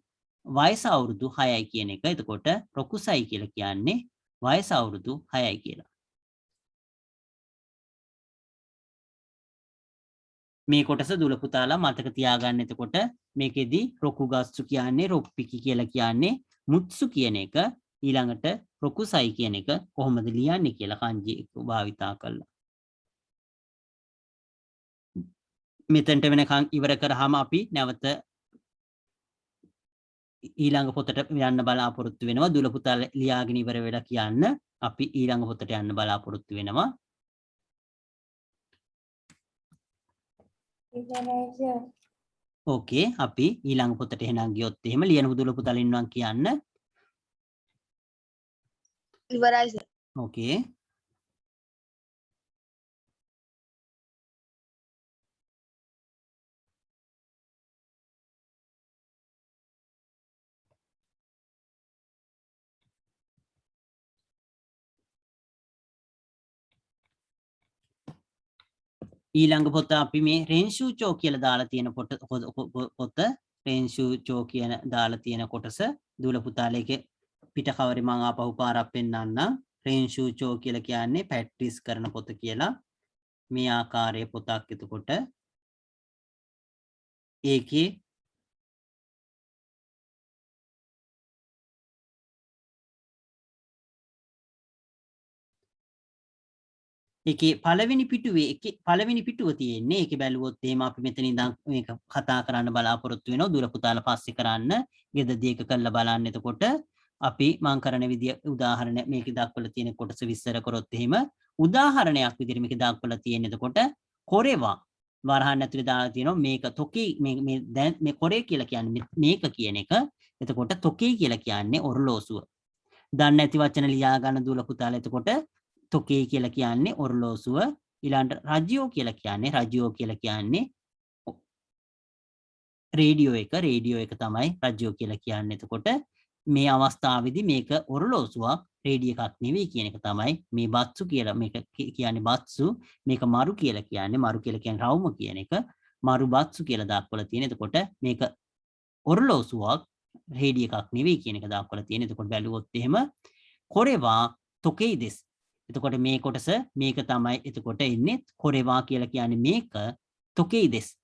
වයස අවුරුදු 6යි කියන එක. එතකොට රොකුසයි කියලා කියන්නේ වයස අවුරුදු 6යි කියලා. මේ කොටස දුල පුතාලා මතක තියාගන්න. එතකොට මේකෙදි රොකුගස්සු කියන්නේ රොප්පිකි කියලා කියන්නේ මුත්සු කියන එක. ඊළඟට රොකුසයි කියන එක කොහොමද ලියන්නේ කියලා kanji භාවිතා කළා. මෙතනට වෙනකන් ඉවර කරාම අපි නැවත ඊළඟ පොතට යන්න බලාපොරොත්තු වෙනවා. දුල පුතාලා ලියාගෙන ඉවර වෙලා කියන්න අපි ඊළඟ පොතට යන්න බලාපොරොත්තු වෙනවා. ඕකේ අපි ඊළඟ පොතට එහෙනම් ගියොත් එහෙම ලියන දුල පුතාලා ඉන්නවා කියන්න. ඉවරයි සර්. ඕකේ ඊළඟ පොත අපි මේ රෙන්ෂූචෝ කියලා දාලා තියෙන පොත රෙන්ෂූචෝ කියන දාලා තියෙන කොටස දුල පුතාලේගේ පිට කවරේ මම ආපහු පාරක් පෙන්නන්නම්. රෙන්ෂූචෝ කියලා කියන්නේ ප්‍රැක්ටිස් කරන පොත කියලා. මේ ආකාරයේ පොතක් එතකොට ඒකේ ඒකේ පළවෙනි පිටුව තියෙන්නේ. ඒකේ බැලුවොත් එහෙම අපි මෙතන ඉඳන් මේක කතා කරන්න බලාපොරොත්තු වෙනවා. දුර පුතාලා පස්සේ කරන්න. ගෙදදී එක කරලා බලන්න. එතකොට අපි මම කරන විදිය උදාහරණ මේකේ දක්වලා තියෙන කොටස විස්තර කරොත් එහෙම උදාහරණයක් විදිහට මේකේ දක්වලා තියෙන. එතකොට කොරේවා වරහන් ඇතුලේ දාලා තියෙනවා මේක තොකේ මේ දැන් මේ කොරේ කියලා කියන්නේ මේක කියන එක. එතකොට තොකේ කියලා කියන්නේ ඔරලෝසුව. දන්නේ නැති වචන ලියා ගන්න දුර පුතාලා. එතකොට තොකේ කියලා කියන්නේ ඔරලෝසුව. ඊළඟට රජියෝ කියලා කියන්නේ රේඩියෝ එක තමයි රජියෝ කියලා කියන්නේ. එතකොට මේ අවස්ථාවේදී මේක ඔරලෝසුවක් රේඩියෝ එකක් නෙවෙයි කියන එක තමයි මේ බත්සු කියලා මේක කියන්නේ බත්සු මේක මරු කියලා කියන්නේ රවුම කියන එක මරු බත්සු කියලා දක්වලා තියෙන. එතකොට මේක ඔරලෝසුවක් රේඩියෝ එකක් නෙවෙයි කියන එක දක්වලා තියෙන. එතකොට බැලුවොත් එහෙම කොරේවා තොකේ දෙස්. එතකොට මේ කොටස මේක තමයි. එතකොට එන්නේ කොරේවා කියලා කියන්නේ මේක තොකේ දෙස්.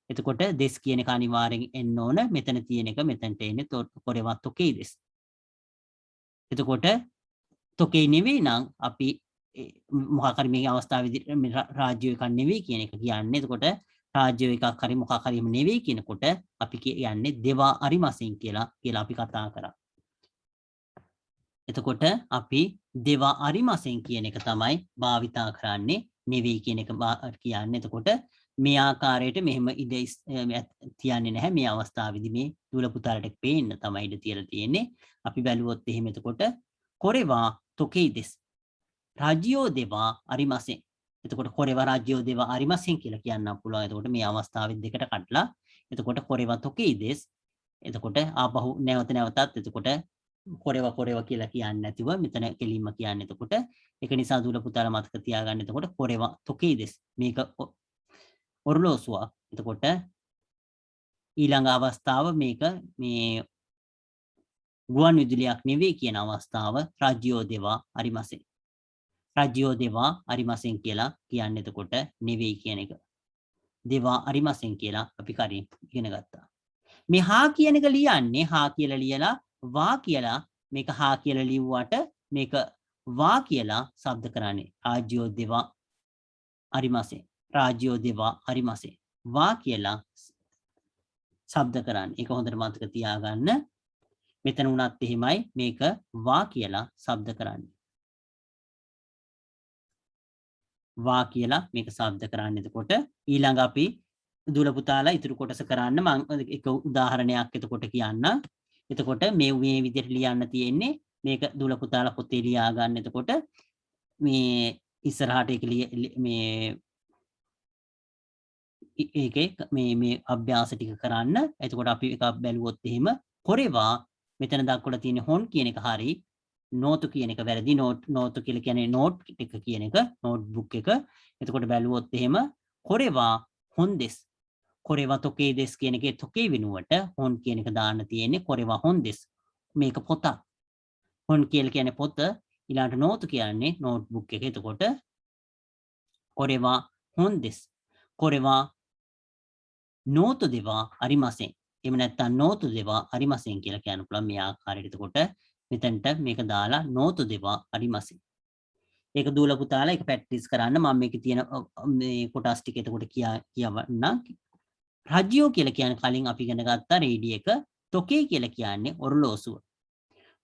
එතකොට දෙස් කියන එක අනිවාර්යෙන් එන්න ඕන. මෙතන තියෙන එක මෙතනට එන්නේ කොරේවා තොකේ දෙස්. එතකොට තොකේ නෙවෙයි නම් අපි මොකක් හරි මේ අවස්ථාවේදී රාජ්‍ය එකක් නෙවෙයි කියන එක කියන්නේ. එතකොට රාජ්‍ය එකක් හරි මොකක් හරිම නෙවෙයි කියනකොට අපි කියන්නේ දෙවා අරිමසින් කියලා අපි කතා කරා. එතකොට අපි දෙවා අරිමසෙන් කියන එක තමයි භාවිතා කරන්නේ. නෙවෙයි කියන එක කියන්නේ. එතකොට මේ ආකාරයට මෙහෙම ඉඩ තියන්නේ නැහැ. මේ අවස්ථාවේදී මේ දුල පුතාලට පේන්න තමයි ඉඩ තියලා තියෙන්නේ. අපි බැලුවොත් එහෙම එතකොට කොරේවා තොකේ දෙස් රාජ්‍යෝ දෙවා අරිමසෙන්. එතකොට කොරේවා රාජ්‍යෝ දෙවා අරිමසෙන් කියලා කියන්න පුළුවන්. එතකොට මේ අවස්ථාවේ දෙකට කඩලා එතකොට කොරේවා තොකේ දෙස්. එතකොට ආපහු නැවතත් එතකොට කොරේවා කියලා කියන්නේ නැතිව මෙතන කෙලින්ම කියන්නේ. එතකොට ඒක නිසා දුල පුතාලා මතක තියාගන්න. එතකොට කොරේවා තොකේ දෙස් මේක ඔරලෝසුවක්. එතකොට ඊළඟ අවස්ථාව මේක මේ ගුවන් විදුලියක් නෙවෙයි කියන අවස්ථාව රාජ්‍යෝ දෙවා අරිමසෙන්. රාජ්‍යෝ දෙවා අරිමසෙන් කියලා කියන්නේ එතකොට නෙවෙයි කියන එක. දෙවා අරිමසෙන් කියලා අපි කලින් ඉගෙන ගත්තා. මේ හා කියන එක ලියන්නේ හා කියලා ලියලා වා කියලා මේක හා කියලා ලිව්වට මේක වා කියලා શબ્ද කරන්නේ. රාජ්‍යෝ දෙවා අරිමසෙන්. රාජ්‍යෝ දෙවා අරිමසෙන්. වා කියලා શબ્ද කරන්නේ. ඒක හොඳට මතක තියාගන්න. මෙතන උනත් එහෙමයි මේක වා කියලා શબ્ද කරන්නේ. වා කියලා මේක શબ્ද කරන්නේ. එතකොට ඊළඟ අපි දුල පුතාලා ඉතුරු කොටස කරන්න මම එක උදාහරණයක් එතකොට කියන්න. එතකොට මේ විදිහට ලියන්න තියෙන්නේ මේක දුල පුතාලා පොතේ ලියා ගන්න. එතකොට මේ ඉස්සරහට ඒක මේ ඒකේ මේ අභ්‍යාස ටික කරන්න. එතකොට අපි එකක් බැලුවොත් එහෙම කොරේවා මෙතන දක්වලා තියෙන හොන් කියන එක හරි නෝතු කියන එක වැරදි. නෝතු කියලා කියන්නේ නෝට් එක කියන එක නෝට්බුක් එක. එතකොට බැලුවොත් එහෙම කොරේවා හොන් දෙස් කොරේවා තොකේ දෙස් කියන එකේ තොකේ වෙනුවට හොන් කියන එක දාන්න තියෙන්නේ කොරේවා හොන් දෙස්. මේක පොතක්. හොන් කියලා කියන්නේ පොත. ඊළඟට නෝතු කියන්නේ නෝට්බුක් එක. එතකොට කොරේවා හොන් දෙස් කොරේවා නෝතු දෙවා අරිමසෙන්. එහෙම නැත්නම් නෝතු දෙවා අරිමසෙන් කියලා කියන්න පුළුවන් මේ ආකාරයට. එතකොට මෙතනට මේක දාලා නෝතු දෙවා අරිමසෙන්. ඒක දූල පුතාලා ඒක ප්‍රැක්ටිස් කරන්න. මම මේකේ තියෙන මේ කොටස් ටික එතකොට කියවන්නම්. රජියෝ කියලා කියන්නේ කලින් අපි ඉගෙන ගත්තා රේඩිය එක. තොකේ කියලා කියන්නේ ඔරලෝසුව.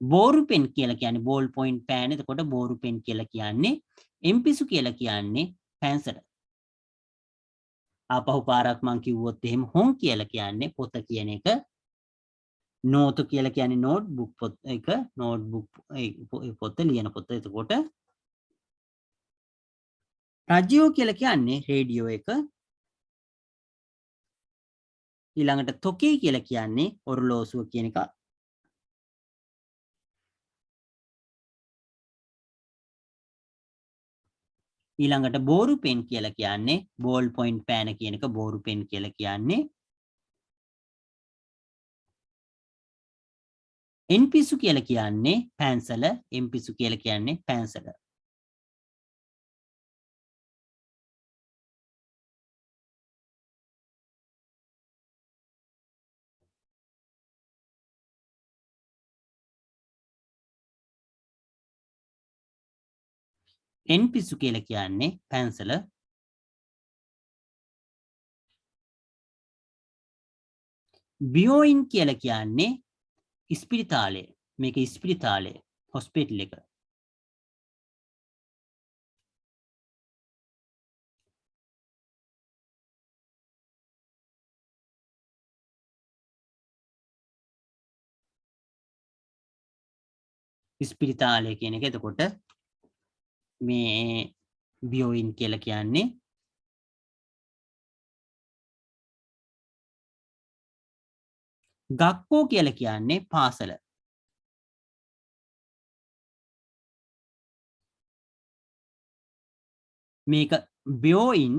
බෝරු පෙන් කියලා කියන්නේ බෝල් පොයින්ට් පෑන්. එතකොට බෝරු පෙන් කියලා කියන්නේ එම්පිසු කියලා කියන්නේ පැන්සල. ආපහු පාරක් මං කිව්වොත් එහෙම හොන් කියලා කියන්නේ පොත කියන එක. නෝතු කියලා කියන්නේ නෝට්බුක් පොත එක. නෝට්බුක් පොත ලියන පොත. එතකොට රජියෝ කියලා කියන්නේ රේඩියෝ එක. ඊළඟට තොකේ කියලා කියන්නේ ඔරලෝසුව කියන එක. ඊළඟට බෝරු පෙන් කියලා කියන්නේ බෝල් පොයින්ට් පෑන කියන එක බෝරු පෙන් කියලා කියන්නේ. එන්පිසු කියලා කියන්නේ පැන්සල. එම්පිසු කියලා කියන්නේ පැන්සල. එන්පිසු කියලා කියන්නේ පැන්සල. බියෝයින් කියලා කියන්නේ ඉස්පිරිතාලය. මේක ඉස්පිරිතාලය. හොස්පිටල් එක. ඉස්පිරිතාලය කියන එක. එතකොට මේ බියෝයින් කියලා කියන්නේ ගක්කෝ කියලා කියන්නේ පාසල. මේක බියෝයින්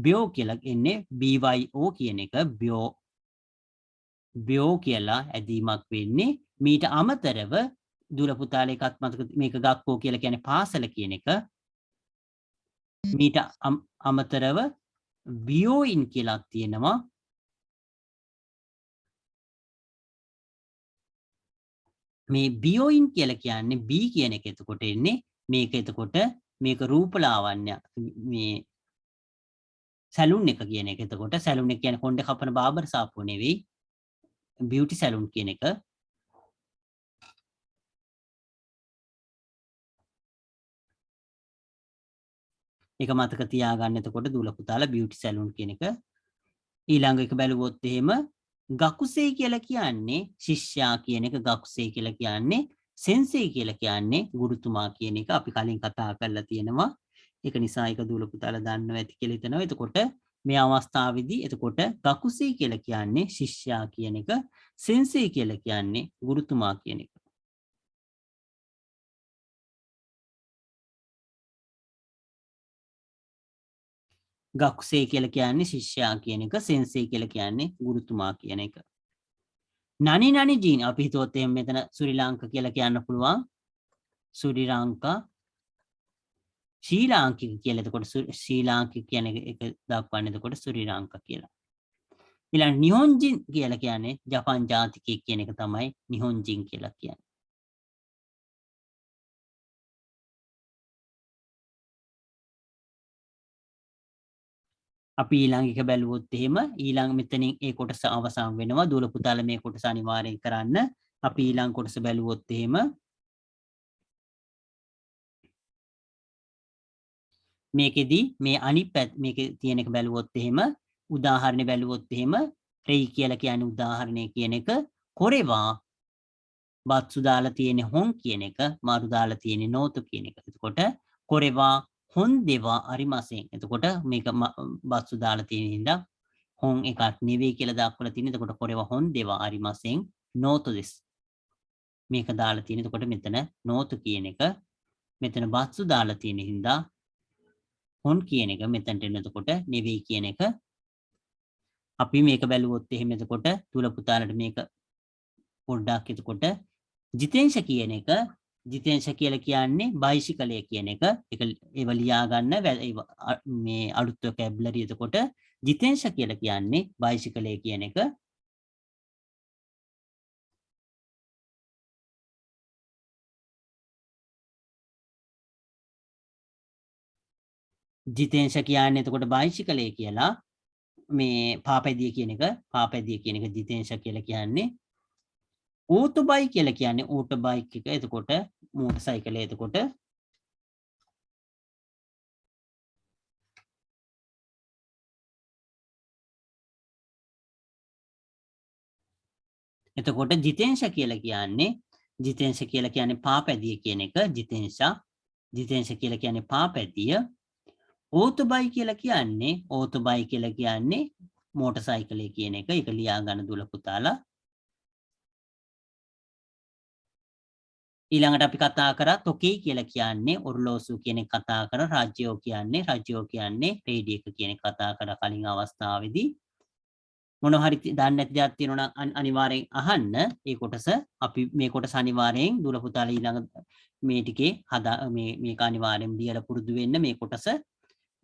බියෝ කියලා එන්නේ BYO කියන එක. බියෝ කියලා ඇදීමක් වෙන්නේ. මීට අමතරව දුල පුතාලා එකක් මතක මේක ගක්කෝ කියලා කියන්නේ පාසල කියන එක. මීට අමතරව බියෝයින් කියලා තියෙනවා. මේ බියෝයින් කියලා කියන්නේ B කියන එක එතකොට එන්නේ. මේක එතකොට මේක රූපලාවන්‍ය මේ සැලුන් එක කියන එක. එතකොට සැලුන් එක කියන්නේ කොණ්ඩේ කපන බාබර් සාප්පුව නෙවෙයි. බියුටි සැලුන් කියන එක. ඒක මතක තියාගන්න. එතකොට දුල පුතාලා බියුටි සැලුන් කියන එක. ඊළඟ එක බැලුවොත් එහෙම ගකුසේ කියලා කියන්නේ ශිෂ්‍යයා කියන එක. ගකුසේ කියලා කියන්නේ සෙන්සෙයි කියලා කියන්නේ ගුරුතුමා කියන එක අපි කලින් කතා කරලා තියෙනවා. ඒක නිසා ඒක දුල පුතාලා දන්නවා ඇති කියලා හිතනවා. එතකොට මේ අවස්ථාවේදී එතකොට ගකුසේ කියලා කියන්නේ ශිෂ්‍යයා කියන එක. සෙන්සෙයි කියලා කියන්නේ ගුරුතුමා කියන එක. ගකුසේ කියලා කියන්නේ ශිෂ්‍යයා කියන එක. සෙන්සෙයි කියලා කියන්නේ ගුරුතුමා කියන එක. නනි ජීන් අපි හිතුවොත් එහෙනම් මෙතන ශ්‍රී ලංකා කියලා කියන්න පුළුවන්. ශ්‍රී ලංකා ශ්‍රී ලාංකික කියලා. එතකොට ශ්‍රී ලාංකික කියන එක දක්වන්නේ එතකොට ශ්‍රී ලංකා කියලා. ඊළඟ නිහොන්ජින් කියලා කියන්නේ ජපාන් ජාතිකයෙක් කියන එක තමයි නිහොන්ජින් කියලා කියන්නේ. අපි ඊළඟ එක බැලුවොත් එහෙම ඊළඟ මෙතනින් ඒ කොටස අවසන් වෙනවා. දුල පුතාලා මේ කොටස අනිවාර්යෙන් කරන්න. අපි ඊළඟ කොටස බැලුවොත් එහෙම මේකෙදි මේ අනිත් පැත්ත මේකේ තියෙන එක බැලුවොත් එහෙම උදාහරණ බැලුවොත් එහෙම රෙයි කියලා කියන්නේ උදාහරණය කියන එක කොරේවා බත්සු දාලා තියෙන හොන් කියන එක මාරු දාලා තියෙන නෝතු කියන එක. එතකොට කොරේවා හොන් දෙවා අරිමසෙන්. එතකොට මේක බත්සු දාලා තියෙන හින්දා හොන් එකක් නෙවෙයි කියලා දාලා තියෙන. එතකොට කොරේවා හොන් දෙවා අරිමසෙන් නෝතු දෙස්. මේක දාලා තියෙන. එතකොට මෙතන නෝතු කියන එක මෙතන බත්සු දාලා තියෙන හින්දා හොන් කියන එක මෙතනට එන. එතකොට නෙවෙයි කියන එක අපි මේක බැලුවොත් එහෙම එතකොට තුල පුතාලට මේක පොඩ්ඩක් එතකොට ජිතේන්ෂ කියන එක ජිතේන්ෂ කියලා කියන්නේ බයිසිකලය කියන එක ඒව ලියා ගන්න මේ අලුත් vocabulary එතකොට ජිතේන්ෂ කියලා කියන්නේ බයිසිකලය කියන එක ජිතේන්ෂ කියන්නේ එතකොට බයිසිකලය කියලා මේ පාපැදිය කියන එක ජිතේන්ෂ කියලා කියන්නේ ඕටෝබයි කියලා කියන්නේ ඕටෝබයික් එක එතකොට මෝටර් සයිකලය එතකොට ජිතේන්ෂ කියලා කියන්නේ පාපැදිය කියන එක ජිතේන්ෂ කියලා කියන්නේ පාපැදිය ඕටෝබයි කියලා කියන්නේ මෝටර් සයිකලය කියන එක ඒක ලියා ගන්න දුල පුතාලා ඊළඟට අපි කතා කරා තොකේ කියලා කියන්නේ ඔර්ලෝසු කියන එක කතා කරා රාජ්‍යෝ කියන්නේ රේඩිය එක කියන එක කතා කරා කලින් අවස්ථාවේදී මොනවා හරි දන්නේ නැති දෙයක් තියෙනවා නම් අනිවාර්යෙන් අහන්න ඒ කොටස අපි මේ කොටස අනිවාර්යෙන් දුල පුතාලා ඊළඟ මේ ටිකේ මේක අනිවාර්යෙන් ලියලා පුරුදු වෙන්න මේ කොටස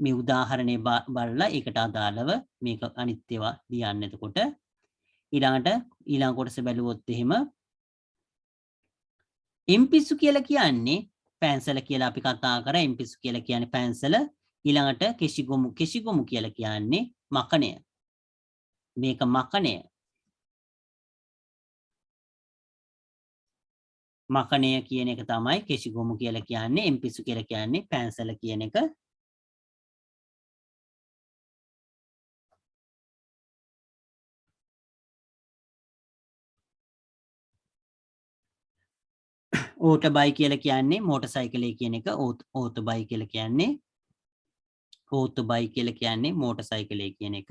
මේ උදාහරණේ බලලා ඒකට අදාළව මේක අනිත් ඒවා ලියන්න එතකොට ඊළඟ කොටස බැලුවොත් එහෙම එම්පිසු කියලා කියන්නේ පැන්සල කියලා අපි කතා කරා එම්පිසු කියලා කියන්නේ පැන්සල ඊළඟට කෙෂිගොමු කියලා කියන්නේ මකණය මේක මකණය කියන එක තමයි කෙෂිගොමු කියලා කියන්නේ එම්පිසු කියලා කියන්නේ පැන්සල කියන එක ඕටෝබයි කියලා කියන්නේ මෝටර් සයිකලය කියන එක ඕටෝබයි කියලා කියන්නේ මෝටර් සයිකලය කියන එක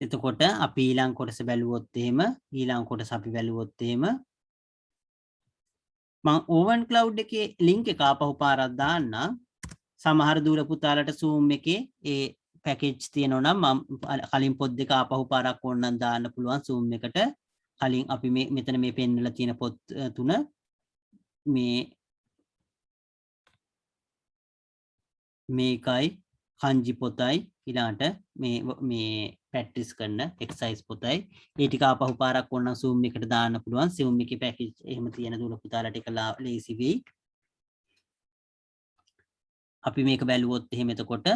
එතකොට අපි ඊළඟ කොටස බැලුවොත් එහෙම මම ඕවන් ක්ලවුඩ් එකේ ලින්ක් එක ආපහු පාරක් දාන්නම් සමහර දූල පුතාලට Zoom එකේ ඒ පැකේජ් තියෙනවා නම් මම කලින් පොත් දෙක ආපහු පාරක් ඕනනම් දාන්න පුළුවන් Zoom එකට කලින් අපි මෙතන මේ පෙන්නලා තියෙන පොත් තුන මේකයි කංජි පොතයි ඊළාට මේ ප්‍රැක්ටිස් කරන එක්සර්සයිස් පොතයි ඒ ටික ආපහු පාරක් ඕනනම් Zoom එකට දාන්න පුළුවන් Zoom එකේ පැකේජ් එහෙම තියෙන දුර පුතාලට ඒක ලේසි වෙයි අපි මේක බැලුවොත් එහෙම එතකොට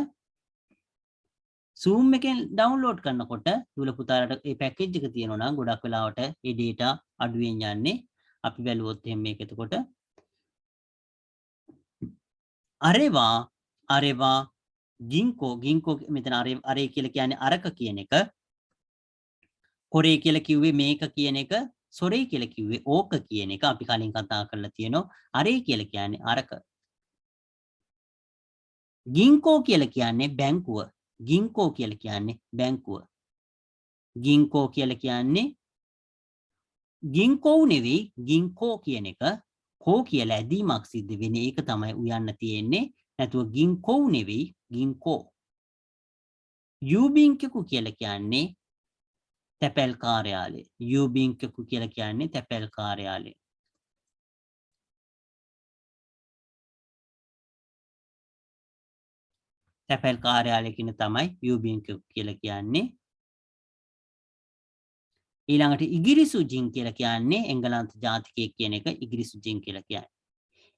Zoom එකෙන් ඩවුන්ලෝඩ් කරනකොට දුර පුතාලට ඒ පැකේජ් එක තියෙනවා නම් ගොඩක් වෙලාවට ඒ data අඩුවෙන් යන්නේ අපි බැලුවොත් එහෙම මේක එතකොට අරේවා ගින්කෝ මෙතන අරේ කියලා කියන්නේ අරක කියන එක කොරේ කියලා කිව්වේ මේක කියන එක සොරේ කියලා කිව්වේ ඕක කියන එක අපි කලින් කතා කරලා තියෙනවා අරේ කියලා කියන්නේ අරක ගින්කෝ කියලා කියන්නේ බැංකුව ගින්කෝ කියලා කියන්නේ ගින්කෝ නෙවෙයි ගින්කෝ කියන එක කෝ කියලා ඇදීමක් සිද්ධ වෙන්නේ ඒක තමයි උයන්න තියෙන්නේ නැතුව ගින්කෝ නෙවෙයි ගින්කෝ යූබින්කෙකු කියලා කියන්නේ තැපැල් කාර්යාලය යූබින්කෙකු කියලා කියන්නේ තැපැල් කාර්යාලය තැපැල් කාර්යාලය කියන තමයි යූබින්කෙකු කියලා කියන්නේ ඊළඟට ඉගිරිසු ජින් කියලා කියන්නේ එංගලන්ත ජාතිකයෙක් කියන එක ඉගිරිසු ජින් කියලා කියන්නේ.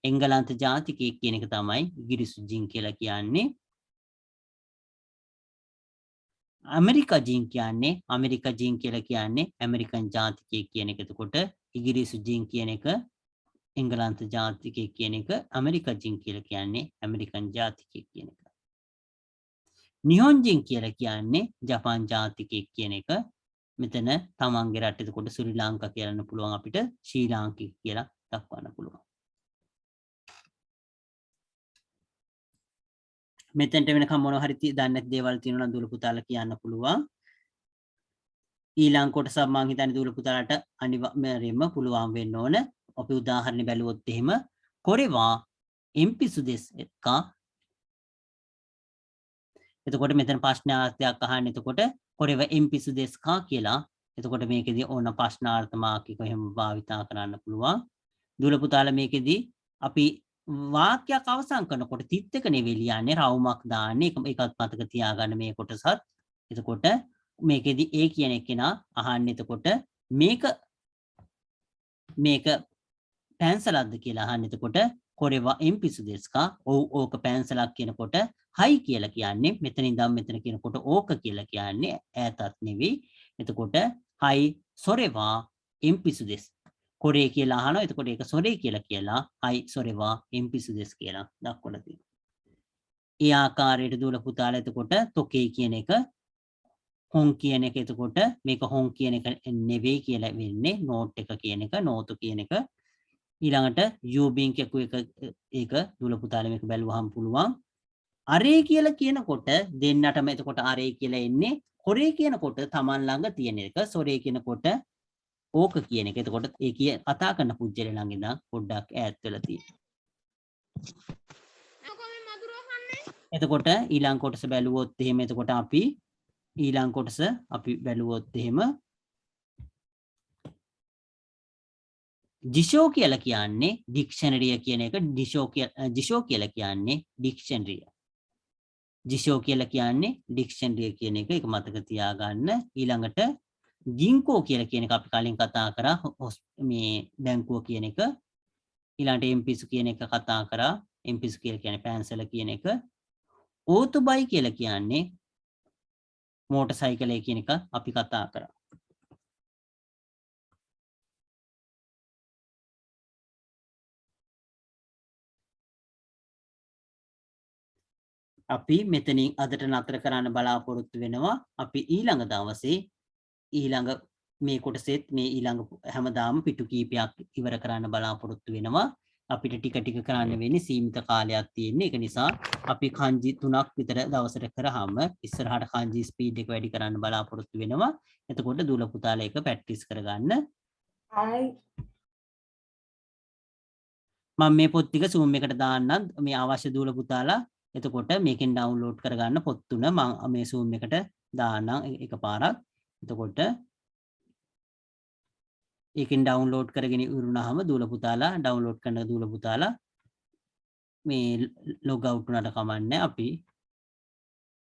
එංගලන්ත ජාතිකයෙක් කියන එක තමයි ඉගිරිසු ජින් කියලා කියන්නේ. ඇමරිකා ජින් කියන්නේ ඇමරිකා ජින් කියලා කියන්නේ ඇමරිකන් ජාතිකයෙක් කියන එක. එතකොට ඉගිරිසු ජින් කියන එක එංගලන්ත ජාතිකයෙක් කියන එක ඇමරිකා ජින් කියලා කියන්නේ ඇමරිකන් ජාතිකයෙක් කියන එක. නිහොන් ජින් කියලා කියන්නේ ජපාන් ජාතිකයෙක් කියන එක. මෙතන තමන්ගේ රට එතකොට ශ්‍රී ලංකා කියන්න පුළුවන් අපිට ශ්‍රී ලාංකික කියලා දක්වන්න පුළුවන්. මෙතෙන්ට වෙනකම් මොනවා හරි දන්නේ නැති දේවල් තියෙනවා නම් දුවල පුතාලා කියන්න පුළුවන්. ඊළඟ කොටස මම හිතන්නේ දුවල පුතාලාට අනිවාර්යයෙන්ම පුළුවන් වෙන්න ඕන. අපි උදාහරණ බැලුවොත් එහෙම කොරේවා එම්පිසු දෙස් එක. එතකොට මෙතන ප්‍රශ්නාර්ථයක් අහන්න. එතකොට කොරේවා එම්පිසු දෙස් කා කියලා. එතකොට මේකෙදී ඕන ප්‍රශ්නාර්ථ මාකික එහෙම භාවිතා කරන්න පුළුවන්. දුවල පුතාලා මේකෙදී අපි වාක්‍යයක් අවසන් කරනකොට තිත් එක නෙවෙයි ලියන්නේ රවුමක් දාන්නේ. ඒකත් මතක තියාගන්න මේ කොටසත්. එතකොට මේකෙදී ඒ කියන එකේනා අහන්නේ එතකොට මේක පැන්සලක්ද කියලා අහන්නේ. එතකොට කොරේවා එම්පිසු දෙස්කා. ඔව් ඕක පැන්සලක් කියනකොට හයි කියලා කියන්නේ මෙතන ඉඳන් මෙතන කියනකොට ඕක කියලා කියන්නේ ඈතත් නෙවෙයි. එතකොට හයි සොරේවා එම්පිසු දෙස්. කොරේ කියලා අහනවා. එතකොට ඒක සොරේ කියලා හයි සොරේවා එම්පිසු දෙස් කියලා දක්වලා තියෙනවා. ඒ ආකාරයට දුවල පුතාලා එතකොට තොකේ කියන එක හොන් කියන එක. එතකොට මේක හොන් කියන එක නෙවෙයි කියලා වෙන්නේ නෝට් එක කියන එක නෝතු කියන එක. ඊළඟට යූබින්ක් එක ඒක දුවල පුතාලා මේක බැලුවහම පුළුවන්. අරේ කියලා කියනකොට දෙන්නටම එතකොට අරේ කියලා එන්නේ. කොරේ කියනකොට Taman ළඟ තියෙන එක. සොරේ කියනකොට ඕක කියන එක. එතකොට ඒ කතා කරන පුජ්‍යල ළඟ ඉඳන් පොඩ්ඩක් ඈත් වෙලා තියෙනවා. එතකොට ඊළඟ කොටස බැලුවොත් එහෙම එතකොට අපි ඊළඟ කොටස අපි බැලුවොත් එහෙම ජිෂෝ කියලා කියන්නේ ඩික්ෂනරිය කියන එක. ජිෂෝ කියලා කියන්නේ ඩික්ෂනරිය. ජිෂෝ කියලා කියන්නේ ඩික්ෂනරිය කියන එක. ඒක මතක තියාගන්න. ඊළඟට ගින්කෝ කියලා කියන එක අපි කලින් කතා කරා මේ බැංකුව කියන එක. ඊළඟට එම්පිසු කියන එක කතා කරා. එම්පිසු කියලා කියන්නේ පැන්සල කියන එක. ඕතුබයි කියලා කියන්නේ මෝටර් සයිකලය කියන එක අපි කතා කරා. අපි මෙතනින් අදට නතර කරන්න බලාපොරොත්තු වෙනවා. අපි ඊළඟ දවසේ ඊළඟ මේ කොටසෙත් මේ ඊළඟ හැමදාම පිටු කීපයක් ඉවර කරන්න බලාපොරොත්තු වෙනවා. අපිට ටික ටික කරන්න වෙන්නේ සීමිත කාලයක් තියෙන්නේ. ඒක නිසා අපි කන්ජි 3ක් විතර දවසට කරාම ඉස්සරහට කන්ජි ස්පීඩ් එක වැඩි කරන්න බලාපොරොත්තු වෙනවා. එතකොට දුවල පුතාලා එක ප්‍රැක්ටිස් කරගන්න. මම මේ පොත් ටික Zoom එකට දාන්නම්. මේ අවශ්‍ය දුවල පුතාලා එතකොට මේකෙන් ඩවුන්ලෝඩ් කරගන්න පොත් 3 මම මේ Zoom එකට දාන්නම් එකපාරක්. එතකොට ඒකෙන් ඩවුන්ලෝඩ් කරගෙන ඉවරුනහම දුවල පුතාලා ඩවුන්ලෝඩ් කරන දුවල පුතාලා මේ ලොග් අවුට් වුණාට කමන්නේ. අපි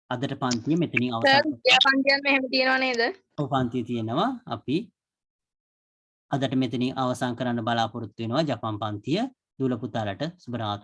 අදට පන්තිය මෙතනින් අවසන් සර් පන්තියන් මෙහෙම තියනවා නේද? ඔව් පන්තිය තියෙනවා. අපි අදට මෙතනින් අවසන් කරන්න බලාපොරොත්තු වෙනවා ජපන් පන්තිය. දුවල පුතාලට සුබ රාත්‍රී